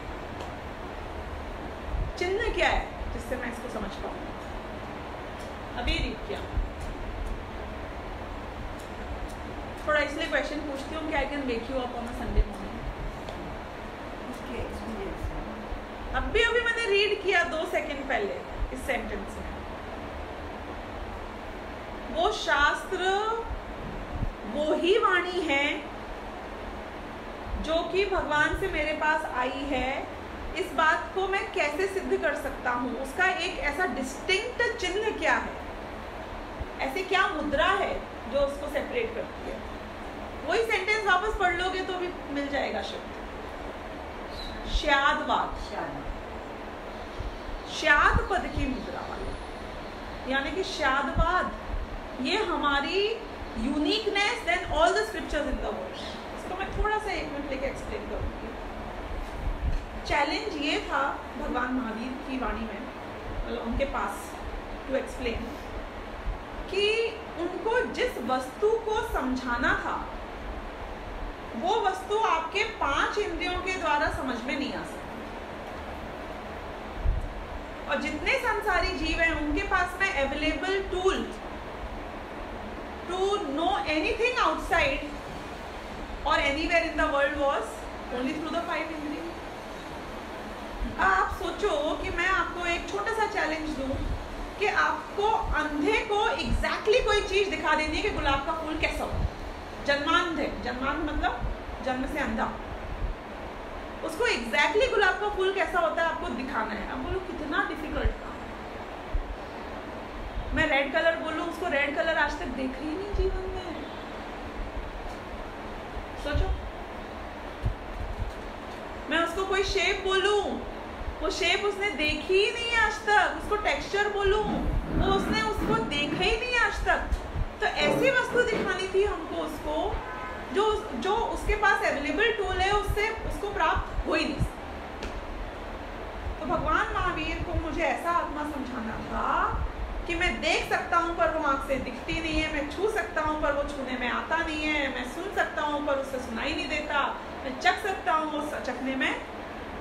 चिन्ह क्या है जिससे मैं इसको समझ पाऊँ? अभी रीड किया, थोड़ा इसलिए क्वेश्चन पूछती हूँ कि I can wake you up on a Sunday morning. अभी मैंने रीड किया 2 सेकंड पहले इस सेंटेंस में। वो शास्त्र वो ही वाणी है जो कि भगवान से मेरे पास आई है। इस बात को मैं कैसे सिद्ध कर सकता हूँ? उसका एक ऐसा डिस्टिंक्ट चिन्ह क्या है, ऐसे क्या मुद्रा है जो उसको सेपरेट करती है? वही सेंटेंस वापस पढ़ लोगे तो भी मिल जाएगा शब्द, श्यादवाद, श्याद पद की मुद्रा वाले, यानी कि श्यादवाद ये हमारी uniqueness than all the scriptures in the world. इसको मैं थोड़ा सा 1 मिनट लेके एक्सप्लेन करूंगी। चैलेंज ये था भगवान महावीर की वाणी में, मतलब उनके पास, टू एक्सप्लेन कि उनको जिस वस्तु को समझाना था वो वस्तु आपके 5 इंद्रियों के द्वारा समझ में नहीं आ सकती। और जितने संसारी जीव हैं उनके पास में available tool to know anything outside और anywhere in the world was only through the 5 इंद्रिय। आप सोचो कि मैं आपको एक छोटा सा चैलेंज दूं कि आपको अंधे को एग्जैक्टली कोई चीज दिखा देनी है कि गुलाब का फूल कैसा हो। जन्मांध है, जन्मांध मतलब जन्म से अंधा, उसको एग्जैक्टली गुलाब का फूल कैसा होता है आपको दिखाना है। अब बोलो कितना डिफिकल्ट काम। मैं रेड कलर बोलूं, उसको रेड कलर आज तक देखा ही नहीं जीवन में। सोचो, मैं उसको कोई शेप बोलूं, वो शेप उसने देखी ही नहीं आज तक। उसको टेक्सचर बोलूं, वो उसने उसको देखा ही नहीं आज तक। तो ऐसी वस्तु दिखानी थी हमको उसको जो उसके पास अवेलेबल टूल है उससे उसको प्राप्त हो ही नहीं सकता। तो भगवान महावीर को मुझे ऐसा आत्मा समझाना था कि मैं देख सकता हूँ पर वो आँख से दिखती नहीं है, मैं छू सकता हूँ पर वो छूने में आता नहीं है, मैं सुन सकता हूँ पर उससे सुनाई नहीं देता, मैं चख सकता हूँ वो चखने में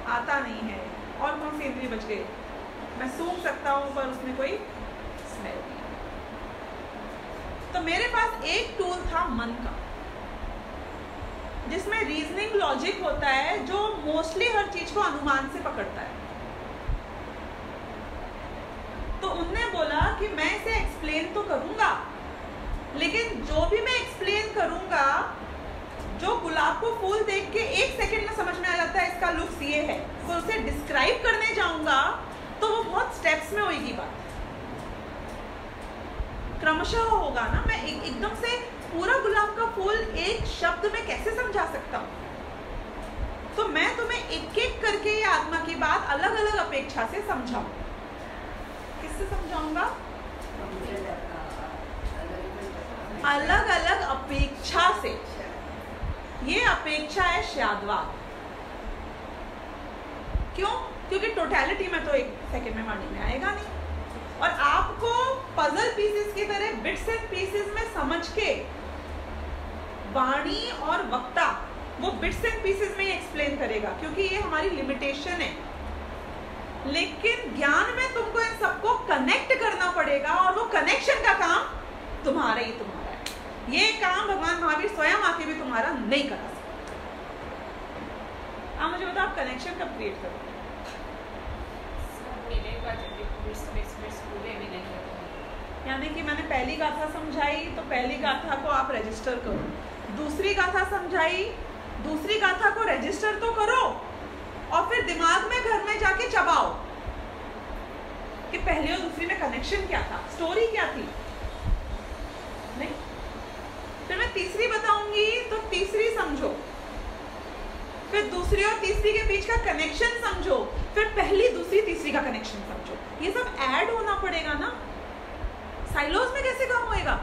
आता नहीं है। और कौन सी इंद्रिय बच गई? मैं सूंघ सकता हूँ पर उसमें कोई स्मेल नहीं। तो मेरे पास एक टूल था मन का, जिसमें रीजनिंग लॉजिक होता है, जो मोस्टली हर चीज को अनुमान से पकड़ता है। तो उनने बोला कि मैं इसे एक्सप्लेन तो करूंगा, लेकिन जो भी मैं एक्सप्लेन करूंगा, जो गुलाब को फूल देख के 1 सेकंड में समझ में आ जाता है इसका लुक्स ये है, तो उसे डिस्क्राइब करने जाऊंगा तो वो बहुत स्टेप्स में होगी बात, क्रमशः होगा ना। मैं एकदम से पूरा गुलाब का फूल एक शब्द में कैसे समझा सकता हूँ? तो मैं तुम्हें एक एक करके ये आत्मा की बात अलग अलग अपेक्षा से समझाऊं। किससे समझाऊंगा? अलग अलग अपेक्षा से। ये अपेक्षा है श्यादवाद। क्यों? क्योंकि टोटलिटी में तो 1 सेकंड में वाणी में आएगा नहीं, और आपको पजल पीसेस की तरह बिट्स एंड पीसेस में समझ के वाणी और वक्ता वो बिट्स एंड पीसेस में ही एक्सप्लेन करेगा, क्योंकि ये हमारी लिमिटेशन है। लेकिन ज्ञान में तुमको इन सबको कनेक्ट करना पड़ेगा, और वो कनेक्शन का काम तुम्हारा ही तुम्हारा है। ये काम भगवान महावीर स्वयं आके भी तुम्हारा नहीं करा सकते। आप मुझे बताओ, आप कनेक्शन कब क्रिएट करोगे? यानी कि मैंने पहली गाथा समझाई तो पहली गाथा को आप रजिस्टर करो, दूसरी गाथा समझाई, दूसरी गाथा को रजिस्टर तो करो और फिर दिमाग में घर में जाके चबाओ कि पहली और दूसरी में कनेक्शन क्या था, स्टोरी क्या थी। नहीं, फिर मैं तीसरी बताऊंगी तो तीसरी समझो, फिर दूसरी और तीसरी के बीच का कनेक्शन समझो, फिर पहली दूसरी तीसरी का कनेक्शन समझो। ये सब ऐड होना पड़ेगा ना, साइलोज में कैसे काम होएगा?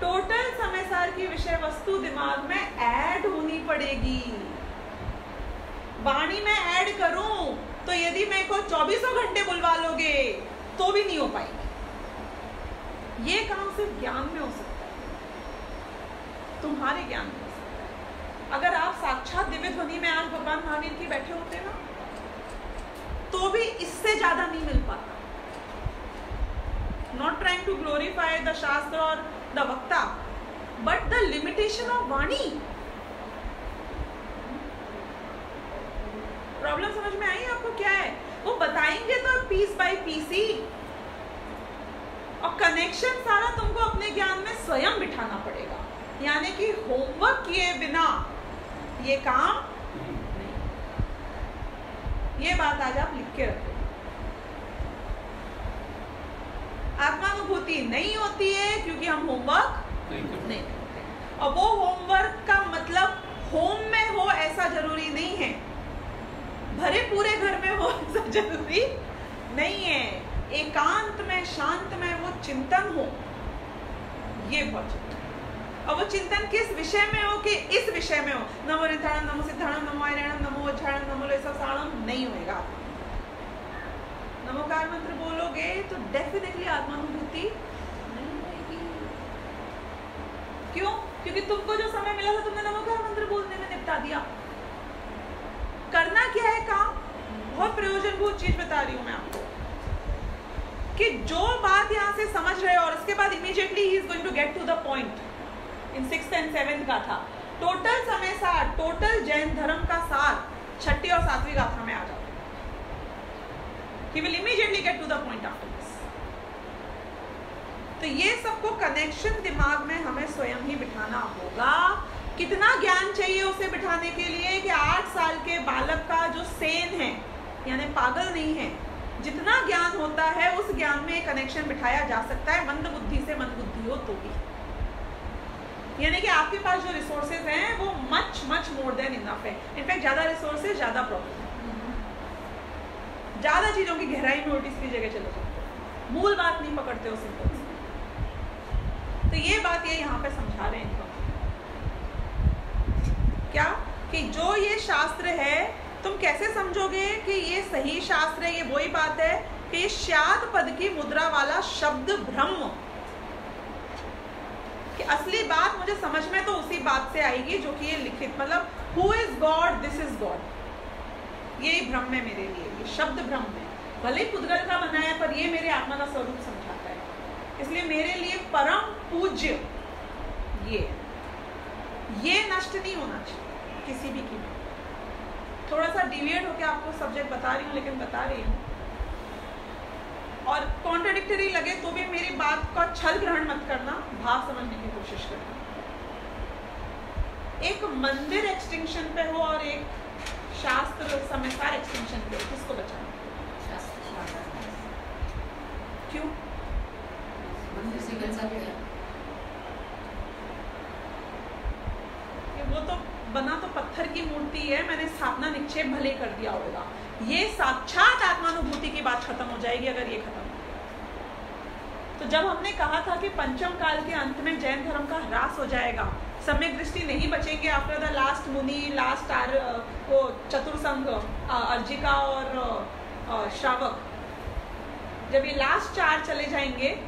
टोटल समय सार की विषय वस्तु दिमाग में ऐड होनी पड़ेगी। वाणी में ऐड करूं तो यदि मेरे को 24 घंटे बुलवा लोगे तो भी नहीं हो पाएगी। ये काम सिर्फ ज्ञान में हो सकता है, तुम्हारे ज्ञान में हो सकता है। अगर आप साक्षात दिव्य ध्वनि में आज भगवान महावीर की बैठे होते ना तो भी इससे ज्यादा नहीं मिल पाता। Not trying to glorify the Shastra or the Vakta, but the limitation of Vani. Problem समझ में आई आपको क्या है? वो बताएंगे तो पीस बाय पीस ही, और कनेक्शन सारा तुमको अपने ज्ञान में स्वयं बिठाना पड़ेगा। यानी कि होमवर्क किए बिना ये काम नहीं। ये बात आज आप लिख के रखो। आत्मानुभूति नहीं होती है क्योंकि हम होमवर्क नहीं करते, और वो होमवर्क का मतलब होम में हो ऐसा जरूरी नहीं है, भरे पूरे घर में हो ऐसा जरूरी नहीं है। एकांत में शांत में वो चिंतन हो, ये बहुत जरूरी है। और वो चिंतन किस विषय में हो कि इस विषय में हो। नमो निधानम, नमो सिद्धाणम, नमो आयरणम, नमो वज्राणम, नमो लेसासाणम नहीं होएगा। नमोकार मंत्र बोलोगे तो डेफिनेटली आत्मानुभूति नहीं होगी। क्यों? क्योंकि तुमको जो समय मिला था तुमने नमोकार मंत्र बोलने में निपटा दिया। करना क्या है काम? बहुत प्रयोजनभूत चीज बता रही हूं मैं आपको कि जो बात यहाँ से समझ रहे हो और उसके बाद इमीडिएटली ही is going to get to the point in 6th and 7th गाथा। टोटल समय सार, टोटल जैन धर्म का सार 6ठी और 7वीं गाथा में आ जाता है। He will immediately get to the point after this. तो ये सबको कनेक्शन दिमाग में हमें स्वयं ही बिठाना होगा। कितना ज्ञान चाहिए उसे बिठाने के लिए कि 8 साल के बालक का जो सेन है, यानी पागल नहीं है, जितना ज्ञान होता है उस ज्ञान में कनेक्शन बिठाया जा सकता है, मंद बुद्धि से मंद बुद्धि हो तो भी। यानी कि आपके पास जो रिसोर्सेज हैं वो much much more than enough है। इनफैक्ट ज्यादा रिसोर्सेज ज्यादा प्रॉब्लम, ज्यादा चीजों की गहराई में उल्टी सीधी जगह चले जाते हो, मूल बात नहीं पकड़ते हो सिंपल से। तो ये बात ये यहाँ पे समझा रहे हैं क्या कि जो ये शास्त्र है तुम कैसे समझोगे कि ये सही शास्त्र है? ये वही बात है कि ये श्याद पद की मुद्रा वाला शब्द ब्रह्म, कि असली बात मुझे समझ में तो उसी बात से आएगी जो कि ये लिखित, मतलब who is God, this is God, ये ब्रह्म है मेरे लिए, ये शब्द ब्रह्म है। भले ही पुद्गल का बना है पर ये मेरे आत्मा का स्वरूप समझाता है, इसलिए मेरे लिए परम पूज्य ये नष्ट नहीं होना चाहिए किसी भी कीमत। थोड़ा सा डिविएट होकर आपको सब्जेक्ट बता रही हूँ, लेकिन बता रही हूँ, और कॉन्ट्राडिक्टरी लगे तो भी मेरी बात का छल ग्रहण मत करना, भाव समझने की कोशिश करना। एक मंदिर एक्सटिंक्शन पे हो और एक शास्त्र समयसार एक्सटिंक्शन पे हो, किसको बचाना? क्यों? वो तो बना तो पत्थर की मूर्ति है, मैंने स्थापना निक्षेप भले कर दिया होगा। ये साक्षात आत्मानुभूति की बात खत्म हो जाएगी अगर ये खत्म हो गया। तो जब हमने कहा था कि पंचम काल के अंत में जैन धर्म का ह्रास हो जाएगा, सम्यक दृष्टि नहीं बचेंगे आफ्टर द लास्ट मुनि, लास्ट वो चतुर्संग, अर्जिका और श्रावक, जब ये लास्ट 4 चले जाएंगे,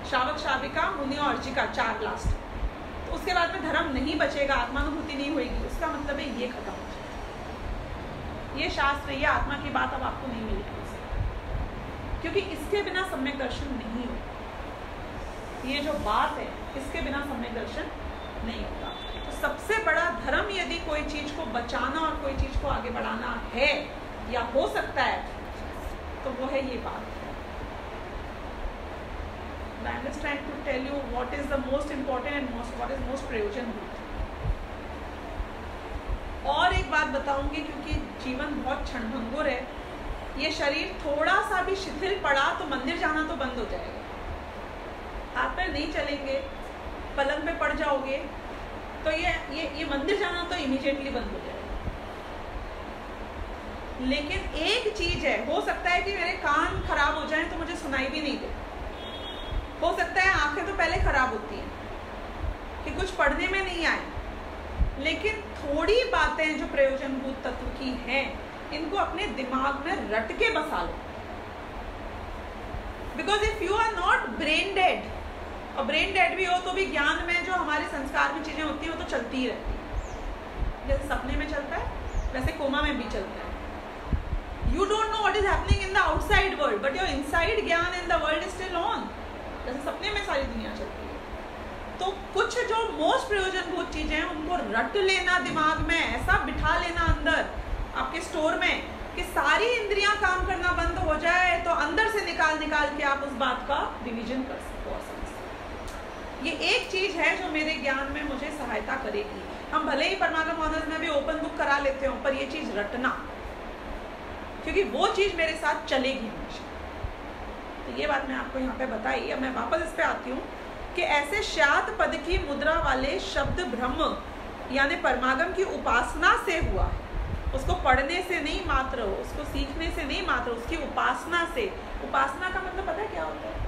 श्रावक, श्राविका, मुनि और अर्जिका, 4 लास्ट, तो उसके बाद में धर्म नहीं बचेगा, आत्मानुभूति नहीं होगी। उसका मतलब है ये खत्म हो जाएगा। ये शास्त्र, ये आत्मा की बात अब आपको नहीं मिलेगी, क्योंकि इसके बिना सम्यक दर्शन नहीं होगा। ये जो बात है इसके बिना सम्यक दर्शन नहीं होगा। तो सबसे बड़ा धर्म यदि कोई चीज को बचाना और कोई चीज को आगे बढ़ाना है या हो सकता है, तो वो है ये बात। I am just trying to tell you what is the most important and what is most प्रयोजनभूत। और एक बात बताऊंगी, क्योंकि जीवन बहुत क्षणभंगुर है, ये शरीर थोड़ा सा भी शिथिल पड़ा तो मंदिर जाना तो बंद हो जाएगा, आप पर नहीं चलेंगे, पलंग पे पड़ जाओगे, तो ये मंदिर जाना तो इमीडिएटली बंद हो जाएगा। लेकिन एक चीज है, हो सकता है कि मेरे कान खराब हो जाएं तो मुझे सुनाई भी नहीं दे, हो सकता है आंखें तो पहले खराब होती हैं कि कुछ पढ़ने में नहीं आए, लेकिन थोड़ी बातें जो प्रयोजनभूत तत्व की हैं, इनको अपने दिमाग में रट के बसा लो। Because if you are not brain dead, और ब्रेन डेड भी हो तो भी ज्ञान में जो हमारे संस्कार में चीजें होती हैं वो तो चलती ही रहती है। जैसे सपने में चलता है वैसे कोमा में भी चलता है। You don't know what is happening in the outside world, but your inside ज्ञान in the world is still on. जैसे सपने में सारी दुनिया चलती है। तो कुछ जो मोस्ट प्रयोजनभूत चीजें हैं उनको रट लेना दिमाग में, ऐसा बिठा लेना अंदर आपके स्टोर में कि सारी इंद्रियां काम करना बंद हो जाए, तो अंदर से निकाल के आप उस बात का रिवीजन कर सको और समझ सको। ये एक चीज है जो मेरे ज्ञान में मुझे सहायता करेगी। हम भले ही परमागम ऑनर्स में भी ओपन बुक करा लेते हो, पर ये चीज रटना, क्योंकि वो चीज मेरे साथ चलेगी हमेशा। तो ये बात मैं आपको यहाँ पे बताई। अब मैं वापस इस पे आती हूँ कि ऐसे श्यात पद की मुद्रा वाले शब्द ब्रह्म यानी परमागम की उपासना से हुआ है, उसको पढ़ने से नहीं मात्र, उसको सीखने से नहीं मात्र, उसकी उपासना से। उपासना का मतलब पता है क्या होता है?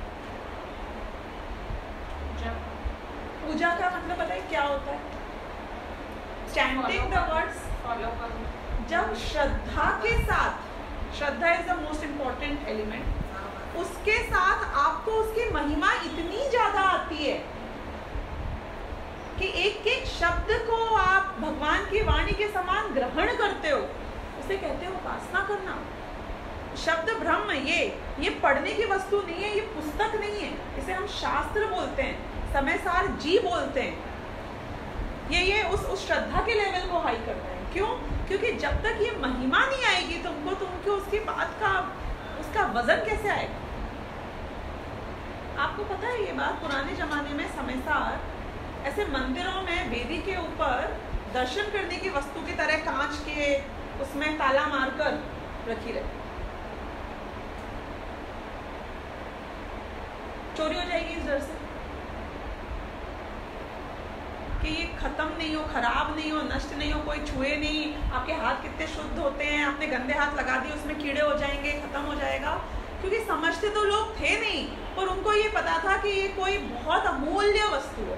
पूजा का मतलब पता है क्या होता है? चैंटिंग द वर्ड्स, फॉलो करो। जब श्रद्धा के साथ, श्रद्धा is the most important element, उसके साथ आपको उसकी महिमा इतनी ज्यादा आती है कि एक एक शब्द को आप भगवान की वाणी के समान ग्रहण करते हो, उसे कहते हो उपासना करना। शब्द ब्रह्म ये पढ़ने की वस्तु नहीं है, ये पुस्तक नहीं है, इसे हम शास्त्र बोलते हैं, समयसार जी बोलते हैं। ये उस श्रद्धा के लेवल को हाई करता है। क्यों? क्योंकि जब तक ये महिमा नहीं आएगी तुमको उसकी बात का, उसका वजन कैसे आएगा? आपको पता है ये बात, पुराने जमाने में समयसार ऐसे मंदिरों में वेदी के ऊपर दर्शन करने की वस्तु की तरह कांच के उसमें ताला मारकर रखी रहती, चोरी हो जाएगी इस डर से कि ये खत्म नहीं हो, खराब नहीं हो, नष्ट नहीं हो, कोई छुए नहीं। आपके हाथ कितने शुद्ध होते हैं, आपने गंदे हाथ लगा दिए उसमें कीड़े हो जाएंगे, खत्म हो जाएगा। क्योंकि समझते तो लोग थे नहीं, पर उनको ये पता था कि ये कोई बहुत अमूल्य वस्तु है,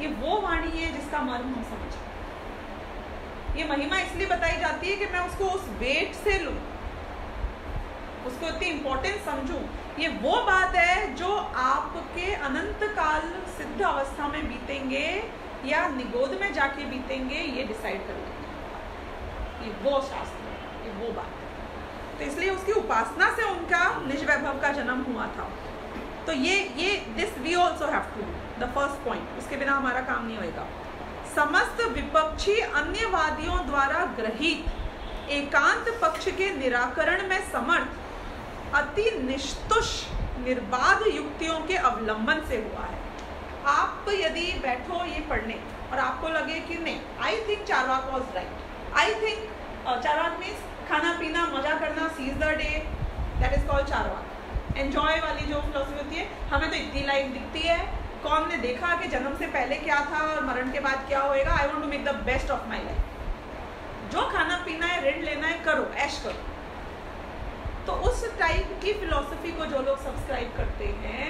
ये वो वाणी है जिसका मर्म हम समझ। ये महिमा इसलिए बताई जाती है कि मैं उसको उस वेट से लूं, उसको इतनी इंपॉर्टेंस समझूं। ये वो बात है जो आपके अनंत काल सिद्ध अवस्था में बीतेंगे या निगोद में जाके बीतेंगे, ये डिसाइड करेंगे। ये वो शास्त्र है, ये वो बात है। तो इसलिए उसकी उपासना से उनका निज वैभव का जन्म हुआ था। तो ये this we also have to do the first point, उसके बिना हमारा काम नहीं होएगा। समस्त विपक्षी अन्यवादियों द्वारा ग्रहित एकांत पक्ष के निराकरण में समर्थ अति निष्तुष निर्बाध युक्तियों के अवलंबन से हुआ है। आप यदि बैठो ये पढ़ने और आपको लगे कि नहीं, I think Charvak was right, I think Charvak means खाना पीना मजा करना, seize the day, that is called Charvak. Enjoy वाली जो फिलोसफी होती है, हमें तो इतनी लाइफ दिखती है, कौन ने देखा कि जन्म से पहले क्या था और मरण के बाद क्या होएगा। I want to make the best of my life. जो खाना पीना है, ऋण लेना है, करो, ऐश करो। तो उस टाइप की फिलोसफी को जो लोग सब्सक्राइब करते हैं,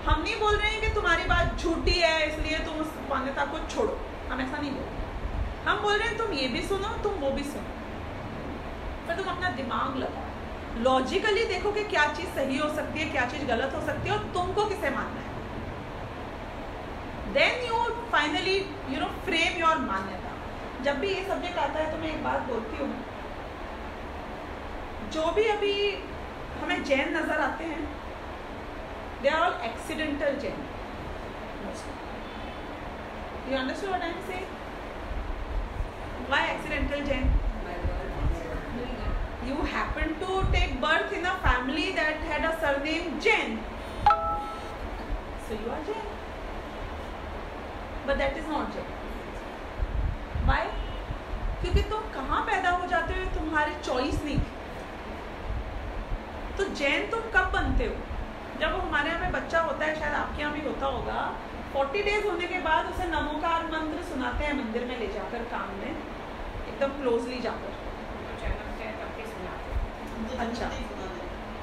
हम नहीं बोल रहे हैं कि तुम्हारी बात झूठी है इसलिए तुम उस मान्यता को छोड़ो, हम ऐसा नहीं बोल रहे। हम बोल रहे हैं तुम ये भी सुनो, तुम वो भी सुनो, पर तुम अपना दिमाग लगाओ, लॉजिकली देखो कि क्या चीज सही हो सकती है, क्या चीज गलत हो सकती है, और तुमको किसे मानना है। Then you finally frame your मान्यता। जब भी ये सब्जेक्ट आता है तो मैं एक बात बोलती हूँ, जो भी अभी हमें जैन नजर आते हैं, they are all accidental Jain. You understand what I am saying? Why accidental Jain? You happen to take birth in a family that had a surname Jain. so you are Jain. But that is not Jain. Why? क्योंकि तुम कहाँ पैदा हो जाते हो तुम्हारी choice नहीं थी. तो जैन तुम कब बनते हो? जब हमारे यहाँ पे बच्चा होता है, शायद आपके यहाँ भी होता होगा, 40 डेज होने के बाद उसे नमोकार मंत्र सुनाते हैं मंदिर में ले जाकर, कान में एकदम क्लोजली जाकर.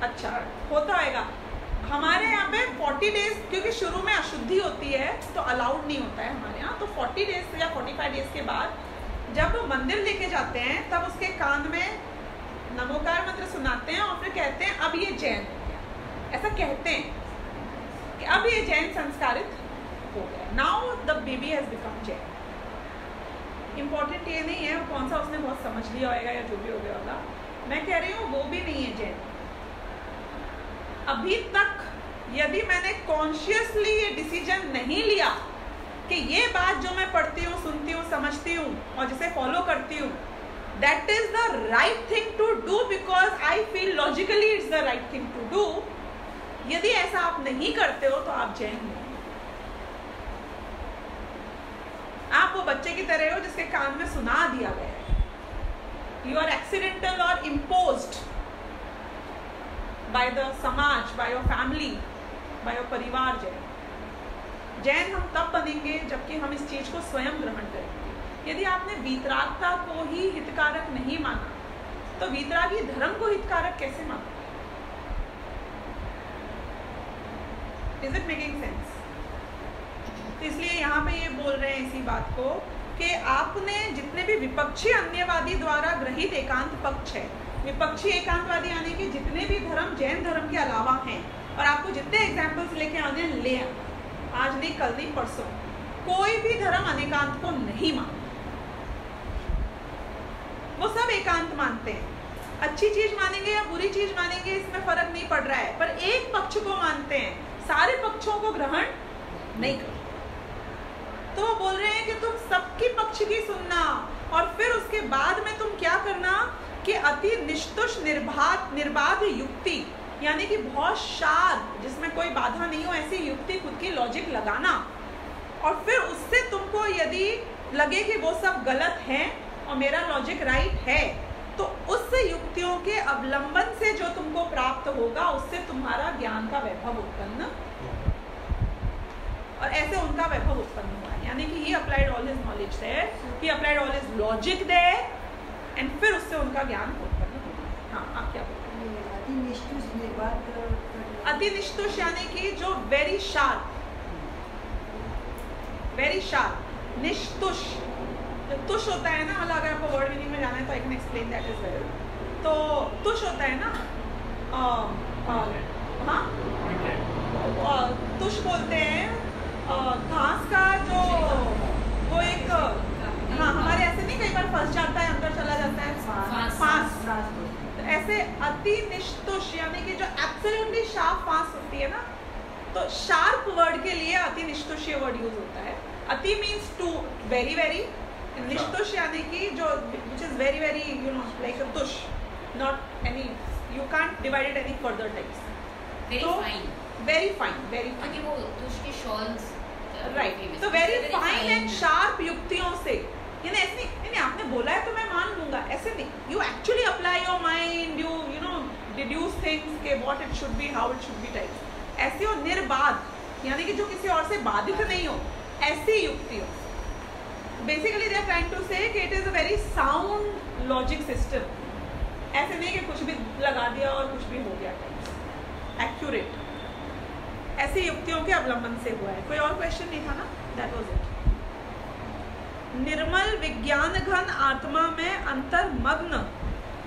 अच्छा होता होगा. हमारे यहाँ पे 40 डेज, क्योंकि शुरू में अशुद्धि होती है तो अलाउड नहीं होता है हमारे यहाँ. तो 40 डेज या 45 डेज के बाद जब वो मंदिर लेके जाते हैं तब उसके कान में नमोकार मंत्र सुनाते हैं और फिर कहते हैं अब ये जैन हो गया. ऐसा कहते हैं कि अब ये जैन संस्कारित हो गया. Now the baby has become Jain. Important ये नहीं है कौन सा उसने बहुत समझ लिया होगा या जो भी हो गया होगा. मैं कह रही हूँ वो भी नहीं है जैन. अभी तक यदि मैंने कॉन्शियसली ये डिसीजन नहीं लिया कि ये बात जो मैं पढ़ती हूँ, सुनती हूँ, समझती हूँ और जिसे फॉलो करती हूँ, that is the right thing to do because I feel logically it's the right thing to do. यदि ऐसा आप नहीं करते हो तो आप जैन हो. आप वो बच्चे की तरह हो जिसके कान में सुना दिया गया है. You are accidental or imposed by the समाज, by your family, by your परिवार. जैन हम तब बनेंगे जबकि हम इस चीज को स्वयं ग्रहण करेंगे. यदि आपने वीतरागता को ही हितकारक नहीं माना तो वीतरागी धर्म को हितकारक कैसे माना? Is it making sense? तो इसलिए यहाँ पे ये बोल रहे हैं इसी बात को कि आपने जितने भी विपक्षी अन्यवादी द्वारा ग्रहित एकांत पक्ष है, विपक्षी एकांतवादी यानी कि जितने भी धर्म जैन धर्म के अलावा हैं, और आपको जितने एग्जाम्पल्स लेके आने ले, आज नहीं कल नहीं परसों, कोई भी धर्म अनेकांत को नहीं मानता. वो सब एकांत मानते हैं. अच्छी चीज मानेंगे या बुरी चीज मानेंगे इसमें फर्क नहीं पड़ रहा है, पर एक पक्ष को मानते हैं, सारे पक्षों को ग्रहण नहीं करते. तो वो बोल रहे हैं कि तुम सबकी पक्ष की सुनना और फिर उसके बाद में तुम क्या करना कि अति निष्तुष निर्बाध युक्ति, यानी कि बहुत शार्प, जिसमें कोई बाधा नहीं हो, ऐसी युक्ति, खुद की लॉजिक लगाना. और फिर उससे तुमको यदि लगे कि वो सब गलत है और मेरा लॉजिक राइट है, तो उस युक्तियों के अवलंबन से जो तुमको प्राप्त होगा उससे तुम्हारा ज्ञान का वैभव उत्पन्न, और ऐसे उनका वैभव उत्पन्न हुआ है. यानी कि he applied all his knowledge there, he applied all his logic there, and फिर उससे उनका ज्ञान उत्पन्न हुआ. हाँ, आप क्या बोलते हैं? अति निष्तुष यानी कि जो वेरी शार्प, निष्तुष. जो तुष होता है ना, अगर आपको वर्ड मीनिंग में जाना है तो I can explain that is well. तो तुष होता है ना, हाँ, तुष बोलते हैं घास का जो वो एक, हाँ, हमारे ऐसे नहीं कई बार फंस जाता है, अंदर चला जाता है फांस. तो ऐसे अति निष्तुष यानी कि जो एब्सोल्युटली शार्प फांस होती है ना, तो शार्प वर्ड के लिए अति निष्तुष ये वर्ड यूज होता है. अति मीन्स टू वेरी वेरी, निष्तुष यानी कि जो which is very very you know like a tush, not any, you can't divide it any further types. Very fine. क्योंकि वो तुष की शॉल्स राइट. तो वेरी फाइन एंड शार्प युक्तियों से, यानी ऐसे नहीं आपने बोला है तो मैं मान लूंगा, ऐसे नहीं. You actually apply your mind, you know deduce things के what it should be, how it should be type. ऐसे हो निर्बाध, यानी कि जो किसी और से बाधित नहीं हो, ऐसी युक्तियों. Basically they are trying to say कि it is a very sound logic system. ऐसे नहीं कि कुछ भी लगा दिया और कुछ भी हो गया. एक्यूरेट, ऐसी युक्तियों के अवलंबन से हुआ है. कोई और क्वेश्चन नहीं था ना? That was it. निर्मल विज्ञान घन आत्मा में अंतर्मग्न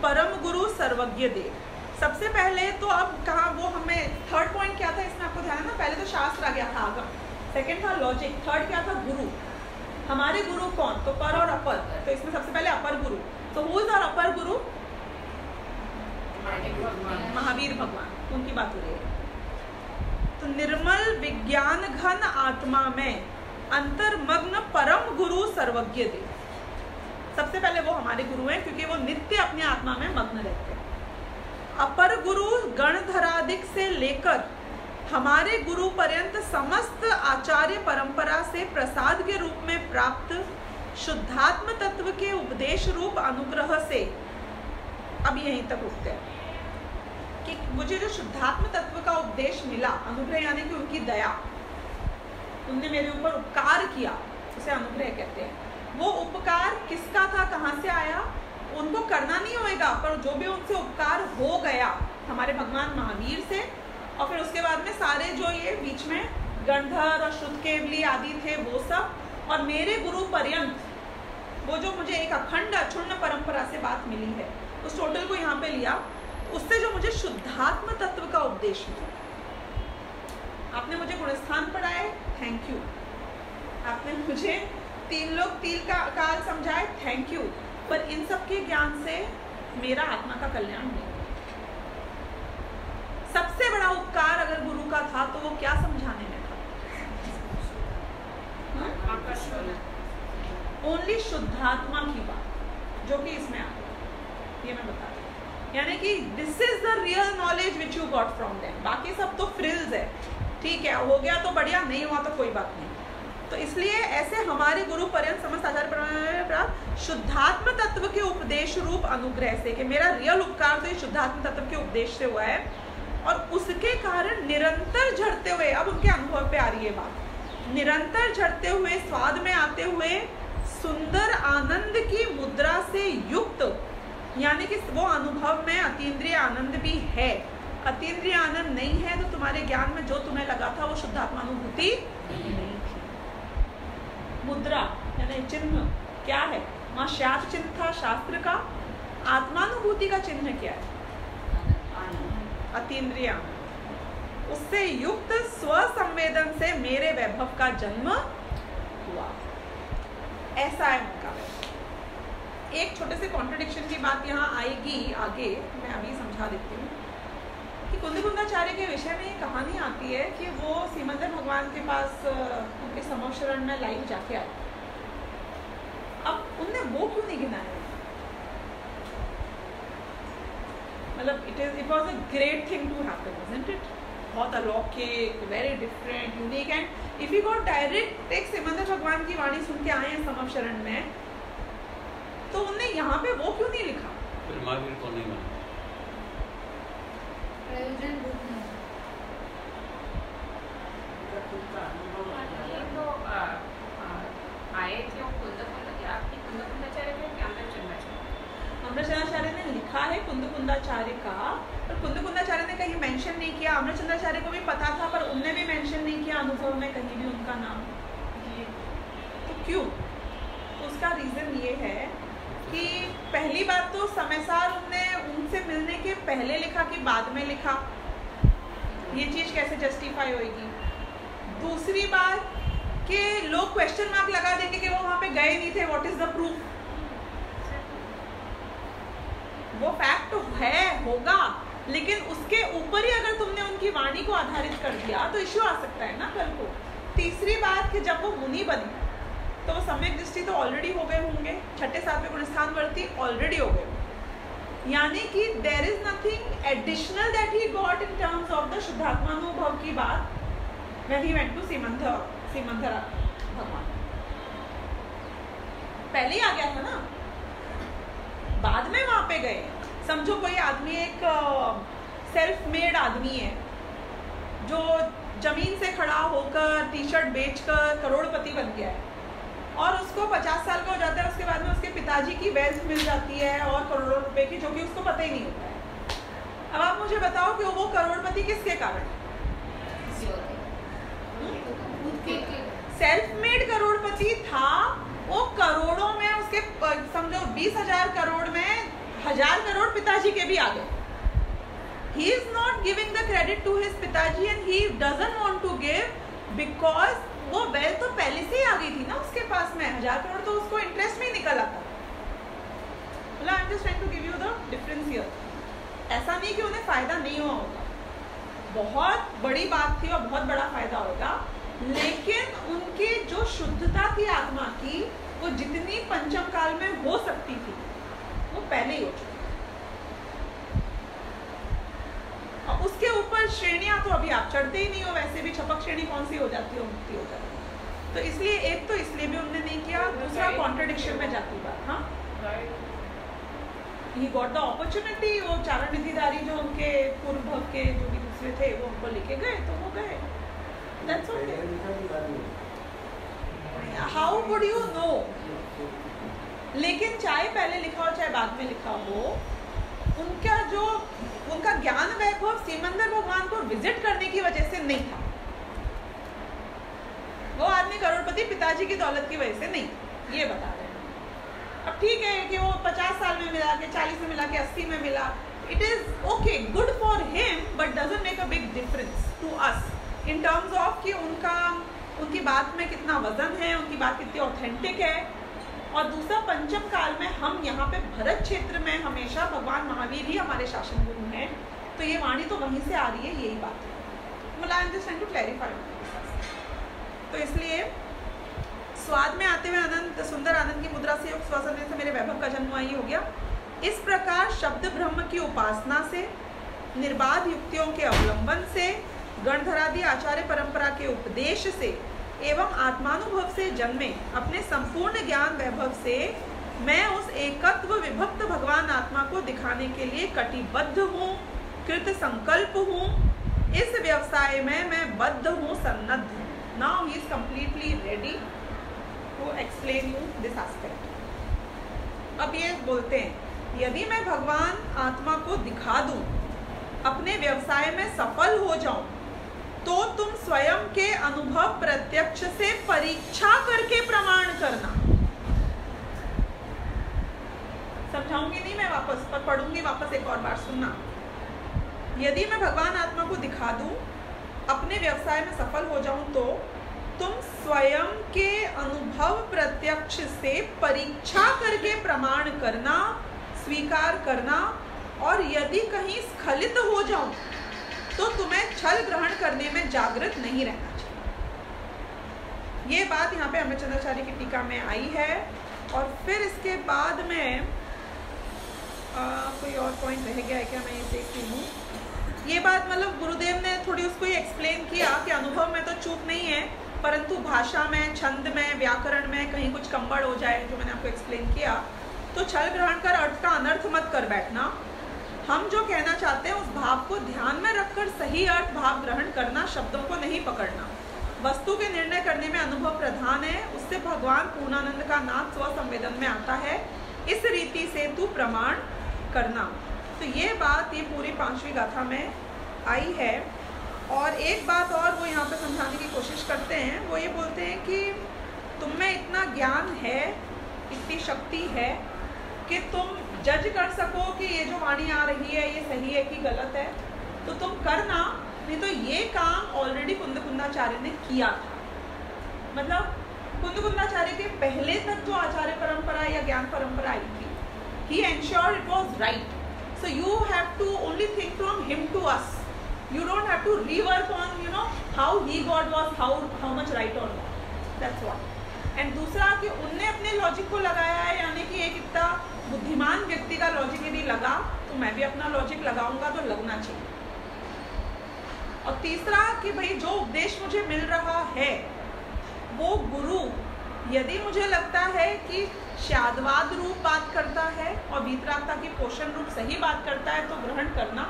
परम गुरु सर्वज्ञ देव. सबसे पहले तो अब कहा वो हमें थर्ड पॉइंट क्या था इसमें आपको ध्यान है ना? पहले तो शास्त्र आ गया था आगम, सेकंड था लॉजिक, थर्ड क्या था? गुरु. हमारे गुरु कौन? तो पर और अपर. तो इसमें सबसे पहले अपर गुरु. तो हु इज आवर अपर गुरु? महावीर भगवान, उनकी बात हो रही है. तो निर्मल विज्ञान घन आत्मा में अंतर्मग्न परम गुरु सर्वज्ञ देव. सबसे पहले वो हमारे गुरु हैं क्योंकि वो नित्य अपने आत्मा में मग्न रहते हैं. अपर गुरु गणधरादिक से लेकर हमारे गुरु पर्यंत समस्त आचार्य परंपरा से प्रसाद के रूप में प्राप्त शुद्धात्म तत्व के उपदेश रूप अनुग्रह से, अब यहीं तक रुकते हैं कि मुझे जो शुद्धात्म तत्व का उपदेश मिला, अनुग्रह यानी कि उनकी दया, उनने मेरे ऊपर उपकार किया, उसे अनुग्रह कहते हैं। वो उपकार किसका था, कहाँ से आया, उनको करना नहीं होएगा, पर जो भी उनसे उपकार हो गया हमारे भगवान महावीर से, और फिर उसके बाद में सारे जो ये बीच में गंधर और श्रुतकेवली आदि थे वो सब, और मेरे गुरु पर्यंत वो जो मुझे एक अखंड अक्षुण्ण परंपरा से बात मिली है, उस टोटल को यहाँ पे लिया, उससे जो मुझे शुद्धात्म तत्व का उपदेश मिला। आपने मुझे गुणस्थान पढ़ाए, थैंक यू। आपने मुझे 3 लोग 3 का काल समझाए, थैंक यू। पर इन सब के ज्ञान से मेरा आत्मा का कल्याण नहीं। सबसे बड़ा उपकार अगर गुरु का था तो वो क्या समझाने में था? ओनली शुद्धात्मा की बात, जो कि इसमें आ गई, ये मैं बता रही हूँ। यानी कि this is the real knowledge which you got from them. बाकी सब तो फ्रिल्स है, ठीक है, हो गया तो बढ़िया, नहीं हुआ तो कोई बात नहीं। तो इसलिए ऐसे हमारे गुरु पर्यंत समस्त आचार्य प्राप्त शुद्धात्म तत्व के उपदेश रूप अनुग्रह से, कि मेरा रियल उपकार तो ये शुद्धात्म तत्व के उपदेश से हुआ है, और उसके कारण निरंतर झड़ते हुए, अब उनके अनुभव पे आ रही है बात, निरंतर झड़ते हुए, स्वाद में आते हुए सुंदर आनंद की मुद्रा से युक्त, यानी कि वो अनुभव में अतीन्द्रिय आनंद भी है। अतीन्द्रिय आनंद नहीं है तो तुम्हारे ज्ञान में जो तुम्हें लगा था वो शुद्धात्मानुभूति नहीं थी। मुद्रा यानी चिन्ह क्या है? माश्यात चिन्ह था शास्त्र का। आत्मानुभूति का चिन्ह क्या है? अतीन्द्रिय आनंद। उससे युक्त स्वसंवेदन से मेरे वैभव का जन्म हुआ। ऐसा है उनका वैभव। एक छोटे से कॉन्ट्रडिक्शन की बात यहाँ आएगी आगे, मैं अभी समझा देती हूँ कि कुंदकुंदाचार्य के विषय में ये कहानी आती है कि वो सिमंदर भगवान के पास उनके समक्षरण में लाइव जाके आए। अब उनने वो क्यों नहीं गिनाया? मतलब it was a great thing to happen, isn't it? बहुत अलौकिक, very different, unique, and if you got direct एक सिमंदर भगवान की वाणी सुन के आए हैं समक्षरण में, तो उनने यहाँ पे वो क्यों नहीं लिखा? फिर महावीर को नहीं माना। आए थे कुंदकुंदाचार्य थे कि अमृतचंद्राचार्य ने लिखा है कुंदकुंदाचार्य का, पर कुंदकुंदाचार्य ने कहीं मेंशन नहीं किया। अमृतचंद्राचार्य को भी पता था पर उनने भी मेंशन नहीं किया अनुभव में कहीं भी उनका नाम। तो क्यों? तो उसका रीजन ये है कि पहली बात तो समयसार उनने उनसे मिलने के पहले लिखा कि बाद में लिखा, ये चीज कैसे जस्टिफाई होगी? दूसरी बात कि लोग क्वेश्चन मार्क लगा देंगे कि वो वहां पे गए नहीं थे, व्हाट इज द प्रूफ? वो फैक्ट है, होगा, लेकिन उसके ऊपर ही अगर तुमने उनकी वाणी को आधारित कर दिया तो इश्यू आ सकता है ना कल को। तीसरी बात कि जब वो मुनि बने तो वो सम्यक दृष्टि तो ऑलरेडी हो गए होंगे, 6वें गुणस्थान वर्ती ऑलरेडी हो गए, यानी कि there is nothing additional that he got in terms of the शुद्धात्मानुभव की बात when he went to Simandhar Bhagwan. पहले ही आ गया था ना, बाद में वहां पे गए। समझो कोई आदमी एक सेल्फ मेड आदमी है जो जमीन से खड़ा होकर टी शर्ट बेचकर करोड़पति बन गया है, और उसको 50 साल का हो जाता है, उसके बाद में उसके पिताजी की वेल्थ मिल जाती है और करोड़ों रुपए की, जो कि उसको पता ही नहीं होता है। अब आप मुझे बताओ कि वो करोड़पति किसके कारण? सेल्फ मेड करोड़पति था, वो करोड़ों में उसके समझो 20,000 करोड़ में 1000 करोड़ पिताजी के भी आ गए। He is not giving the credit to his पिताजी and he doesn't want to give because वो वेल्थ तो पहले से ही आ गई थी ना उसके पास में। 1000 करोड़ तो उसको इंटरेस्ट में ही निकल आता। मतलब I am just trying to give you the difference here. ऐसा नहीं कि उन्हें फायदा नहीं हुआ होगा, बहुत बड़ी बात थी और बहुत बड़ा फायदा होगा, लेकिन उनकी जो शुद्धता थी आत्मा की, वो जितनी पंचम काल में हो सकती थी वो पहले ही हो चुकी। और उसके ऊपर श्रेणियां तो अभी आप चढ़ते ही नहीं हो, वैसे भी छपक श्रेणी कौन सी हो जाती है, मुक्ति हो जाती है। तो इसलिए एक तो इसलिए भी उन्होंने नहीं किया, दूसरा कॉन्ट्रडिक्शन में जाती बात। हाँ, ही गॉट द अपॉर्चुनिटी, वो चारण निधिधारी जो उनके पूर्व भव के जो भी दूसरे थे वो उनको लेके गए तो वो गए। That's okay. How would you know? लेकिन चाहे पहले लिखा हो चाहे बाद में लिखा हो, उनका ज्ञान वैभव सिमंदर भगवान को विजिट करने की वजह से नहीं था। वो आदमी करोड़पति पिताजी की दौलत की वजह से नहीं, ये बता रहे हैं। अब ठीक है कि वो 50 साल में मिला के 40 में मिला के 80 में मिला, it is okay, good for him, but doesn't make a big difference to us in terms of कि उनकी बात में कितना वजन है, उनकी बात कितनी ऑथेंटिक है। और दूसरा, पंचम काल में हम यहाँ पे भरत क्षेत्र में हमेशा भगवान महावीर ही हमारे शासन गुरु हैं, तो ये वाणी तो वहीं से आ रही है, यही बात है। मतलब I am just trying to clarify. तो इसलिए स्वाद में आते हुए आनंद, सुंदर आनंद की मुद्रा से युक्त श्वसन से मेरे वैभव का जन्म हुआ, ये हो गया। इस प्रकार शब्द ब्रह्म की उपासना से, निर्बाध युक्तियों के अवलंबन से, गणधरादि आचार्य परंपरा के उपदेश से एवं आत्मानुभव से जन्मे अपने संपूर्ण ज्ञान वैभव से मैं उस एकत्व विभक्त भगवान आत्मा को दिखाने के लिए कटिबद्ध हूँ, कृत संकल्प हूँ। इस व्यवसाय में मैं बद्ध हूँ, सन्नद्ध हूँ। Now he is completely ready to explain you this aspect. अब ये बोलते हैं, यदि मैं भगवान आत्मा को दिखा दूं, अपने व्यवसाय में सफल हो जाऊं, तो तुम स्वयं के अनुभव प्रत्यक्ष से परीक्षा करके प्रमाण करना। समझाऊंगी नहीं मैं, वापस पर पढ़ूंगी, वापस एक और बार सुनना। यदि मैं भगवान आत्मा को दिखा दूं, अपने व्यवसाय में सफल हो जाऊं, तो तुम स्वयं के अनुभव प्रत्यक्ष से परीक्षा करके प्रमाण करना, स्वीकार करना। और यदि कहीं स्खलित हो जाऊं, तो तुम्हें छल ग्रहण करने में जागृत नहीं रहना चाहिए। ये बात यहाँ पे अमरचंद्राचार्य की टीका में आई है। और फिर इसके बाद में कोई और पॉइंट रह गया है क्या, मैं ये देखती हूँ। ये बात मतलब गुरुदेव ने थोड़ी उसको ये एक्सप्लेन किया कि अनुभव में तो चूक नहीं है, परंतु भाषा में, छंद में, व्याकरण में कहीं कुछ कंबड़ हो जाए, जो मैंने आपको एक्सप्लेन किया, तो छल ग्रहण कर अर्थ का अनर्थ मत कर बैठना। हम जो कहना चाहते हैं उस भाव को ध्यान में रखकर सही अर्थ भाव ग्रहण करना, शब्दों को नहीं पकड़ना। वस्तु के निर्णय करने में अनुभव प्रधान है, उससे भगवान पूर्णानंद का नाम स्व संवेदन में आता है। इस रीति से तू प्रमाण करना। तो ये बात ये पूरी 5वीं गाथा में आई है। और एक बात और वो यहाँ पे समझाने की कोशिश करते हैं, वो ये बोलते हैं कि तुम में इतना ज्ञान है, इतनी शक्ति है कि तुम जज कर सको कि ये जो वाणी आ रही है ये सही है कि गलत है, तो तुम करना। नहीं तो ये काम ऑलरेडी कुंदकुंदाचार्य ने किया था। मतलब कुंदकुंदाचार्य के पहले तक जो आचार्य परंपरा या ज्ञान परंपरा आई थी, he ensured it was right. So you have to only think from him to us. You don't have to rework on, you know, how he got was how much right or not. That's what. And दूसरा कि उनने अपने logic को लगाया है, यानी कि एक इतना बुद्धिमान व्यक्ति का लॉजिक यदि लगा तो मैं भी अपना लॉजिक लगाऊंगा, तो लगना चाहिए। और तीसरा कि भाई जो उपदेश मुझे मिल रहा है वो गुरु यदि मुझे लगता है कि शादवाद रूप बात करता है और वीतरागता की पोषण रूप सही बात करता है, तो ग्रहण करना।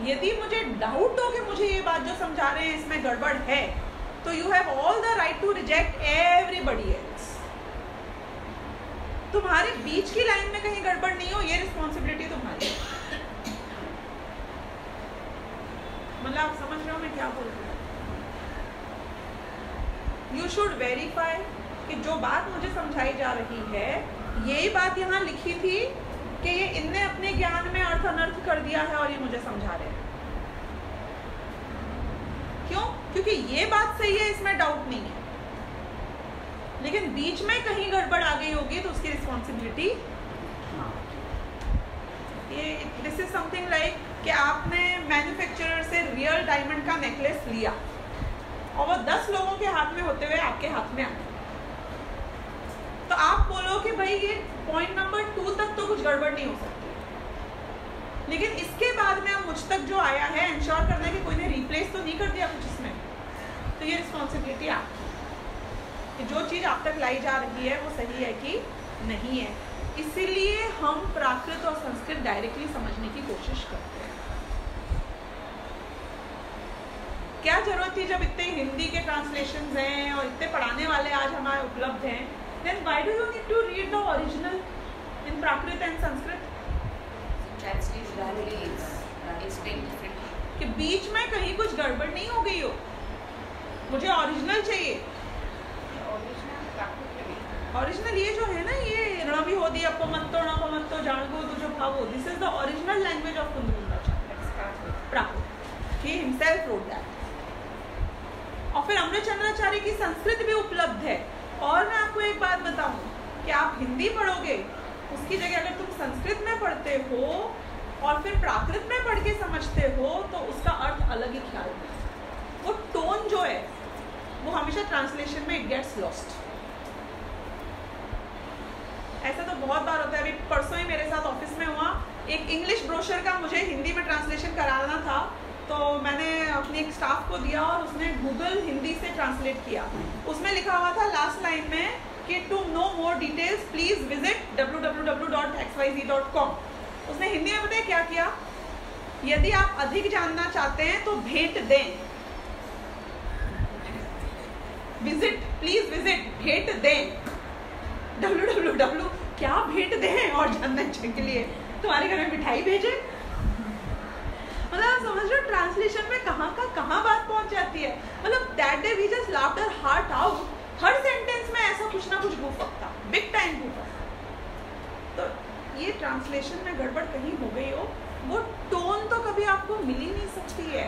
यदि मुझे डाउट हो कि मुझे ये बात जो समझा रहे हैं इसमें गड़बड़ है, तो you have all the right to reject everybody else. तुम्हारे बीच की लाइन में कहीं गड़बड़ नहीं हो, ये रिस्पॉन्सिबिलिटी तुम्हारी। मतलब आप समझ रहे हो मैं क्या बोल रही हूँ? यू शुड वेरीफाई कि जो बात मुझे समझाई जा रही है, यही बात यहाँ लिखी थी कि ये इनने अपने ज्ञान में अर्थ अनर्थ कर दिया है और ये मुझे समझा रहे हैं। क्यों? क्योंकि ये बात सही है, इसमें डाउट नहीं है, लेकिन बीच में कहीं गड़बड़ आ गई होगी तो उसकी रिस्पॉन्सिबिलिटी। ये दिस इज समथिंग लाइक कि आपने मैन्युफैक्चरर से रियल डायमंड का नेकलेस लिया और वो 10 लोगों के हाथ में होते हुए आपके हाथ में आ गया, तो आप बोलो कि भाई ये पॉइंट नंबर 2 तक तो कुछ गड़बड़ नहीं हो सकती, लेकिन इसके बाद में अब मुझ तक जो आया है इंश्योर करना है कि कोई ने रिप्लेस तो नहीं कर दिया कुछ इसमें, तो ये रिस्पॉन्सिबिलिटी आपकी कि जो चीज़ आप तक लाई जा रही है वो सही है कि नहीं है। इसीलिए हम प्राकृत और संस्कृत डायरेक्टली समझने की कोशिश करते हैं। क्या जरूरत थी जब इतने हिंदी के ट्रांसलेशंस हैं और इतने पढ़ाने वाले आज हमारे उपलब्ध हैं, then why do you need to read the original in Prakrit and Sanskrit? कि बीच में कहीं कुछ गड़बड़ नहीं हो गई हो, मुझे ओरिजिनल चाहिए। ओरिजिनल ये जो है ना, ये रणवी होदी अपमत्तो नपमत्तो जाणगो तुझो भावो, this is the original language of Kundkundacharya Prakrit. He himself wrote that. और फिर अमृतचंद्राचार्य की संस्कृत भी उपलब्ध है। और मैं आपको एक बात बताऊं कि आप हिंदी पढ़ोगे उसकी जगह अगर तुम संस्कृत में पढ़ते हो और फिर प्राकृत में पढ़ के समझते हो तो उसका अर्थ अलग ही ख्याल है। वो टोन जो है वो हमेशा ट्रांसलेशन में इट गेट्स लॉस्ट। ऐसा तो बहुत बार होता है। अभी परसों ही मेरे साथ ऑफिस में हुआ, एक इंग्लिश ब्रोशर का मुझे हिंदी में ट्रांसलेशन कराना था, तो मैंने अपने एक स्टाफ को दिया और उसने गूगल हिंदी से ट्रांसलेट किया। उसमें लिखा हुआ था लास्ट लाइन में कि to know more details please visit www.xyz.com। उसने हिंदी में बताया क्या किया, यदि आप अधिक जानना चाहते हैं तो भेंट दें, विजिट प्लीज विजिट, भेंट दें, www क्या भेंट दें और जानने के लिए तुम्हारे घर में मिठाई भेजे। मतलब आप समझ रहे हो ट्रांसलेशन में कहाँ का कहाँ बात पहुंच जाती है। मतलब that day we just laughed our heart out. हर सेंटेंस में ऐसा कुछ ना कुछ गुफक था, बिग टाइम गुफक। तो ये ट्रांसलेशन में गड़बड़ कहीं हो गई हो, वो टोन तो कभी आपको मिल ही नहीं सकती है।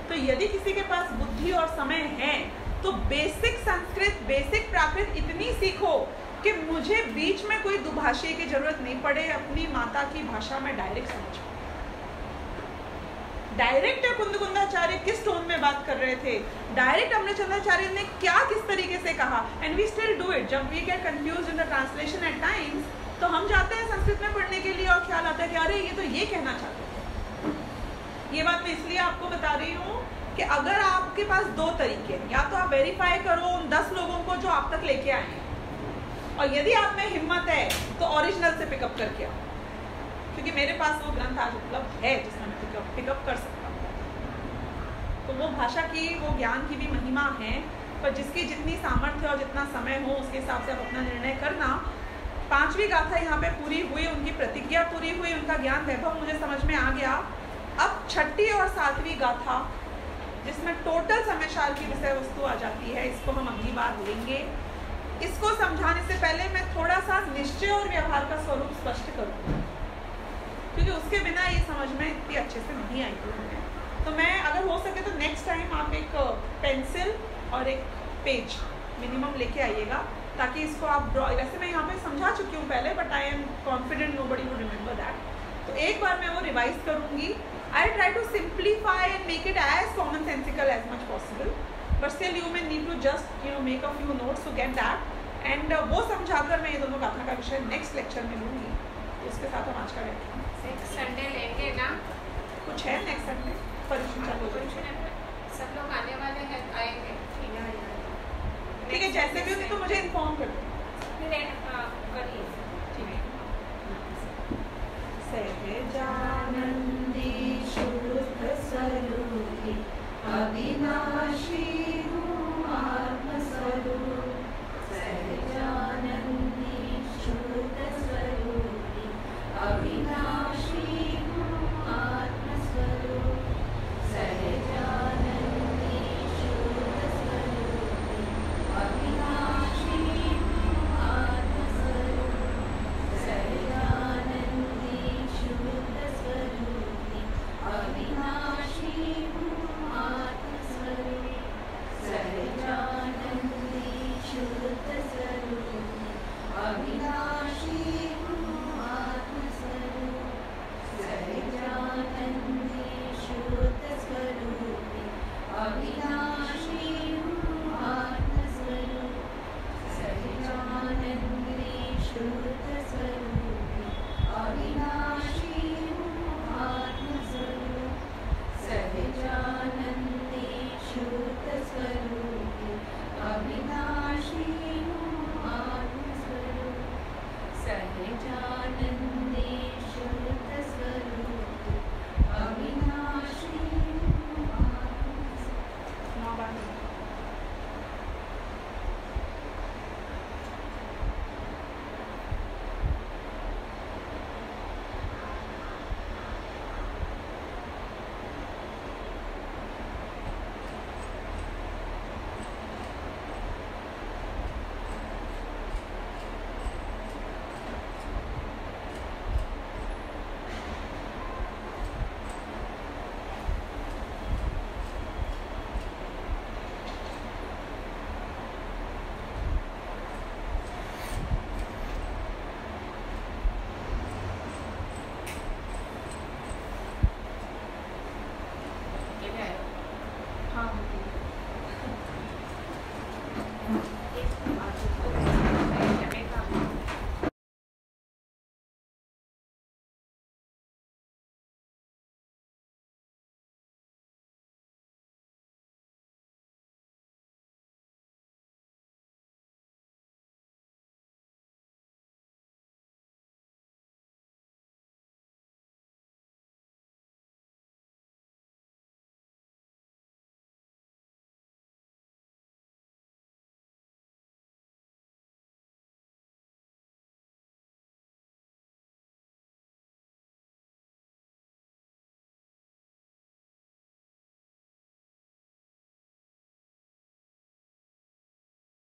तो यदि किसी के पास बुद्धि और समय है तो बेसिक संस्कृत, बेसिक प्राकृत इतनी सीखो कि मुझे बीच में कोई दुभाषी की जरूरत नहीं पड़े, अपनी माता की भाषा में डायरेक्ट समझ। डायरेक्ट कुंदकुंदाचार्य किस टोन में बात कर रहे थे, डायरेक्ट अमृतचंद्राचार्य ने क्या किस तरीके से कहा, and we still do it. जब we get confused in the translation at times, तो हम जाते हैं संस्कृत में पढ़ने के लिए और ख्याल आता है कि अरे ये तो ये कहना चाहते थे। ये बात मैं इसलिए आपको बता रही हूँ कि अगर आपके पास दो तरीके हैं, या तो आप वेरीफाई करो उन 10 लोगों को जो आप तक लेके आए हैं, और यदि आप में हिम्मत है तो ओरिजिनल से पिकअप करके आओ, क्योंकि मेरे पास वो ग्रंथ आज उपलब्ध है जिसमें मैं पिकअप कर सकता हूँ। तो वो भाषा की, वो ज्ञान की भी महिमा है, पर जिसकी जितनी सामर्थ्य और जितना समय हो उसके हिसाब से आप अपना निर्णय करना। 5वीं गाथा यहाँ पे पूरी हुई, उनकी प्रतिज्ञा पूरी हुई, उनका ज्ञान वैभव मुझे समझ में आ गया। अब 6ठी और 7वीं गाथा जिसमें टोटल समयसार की विषय वस्तु आ जाती है, इसको हम अगली बार लेंगे। इसको समझाने से पहले मैं थोड़ा सा निश्चय और व्यवहार का स्वरूप स्पष्ट करूँगी, क्योंकि उसके बिना ये समझ में इतनी अच्छे से नहीं आई है। तो मैं अगर हो सके तो नेक्स्ट टाइम आप एक पेंसिल और एक पेज मिनिमम लेके आइएगा, ताकि इसको आप ड्रॉ, वैसे मैं यहाँ पे समझा चुकी हूँ पहले, but I am confident nobody would remember that. तो एक बार मैं वो रिवाइज करूँगी। I try to simplify and make it as common sensical as much possible, but still you may need to just make a few notes to get that. And वो समझाकर मैं ये दोनों गाथा का विषय नेक्स्ट लेक्चर में लूँगी। तो उसके साथ हम आज का व्याख्यान संडे लेंगे ना, कुछ है नेक्स्ट संडे परीक्षा चालू सब लोग आने वाले हैं, आएंगे। ठीक है, जैसे भी होगी तो मुझे इन्फॉर्म कर दो। सहजानंदी शुद्ध स्वरूपी अविनाशी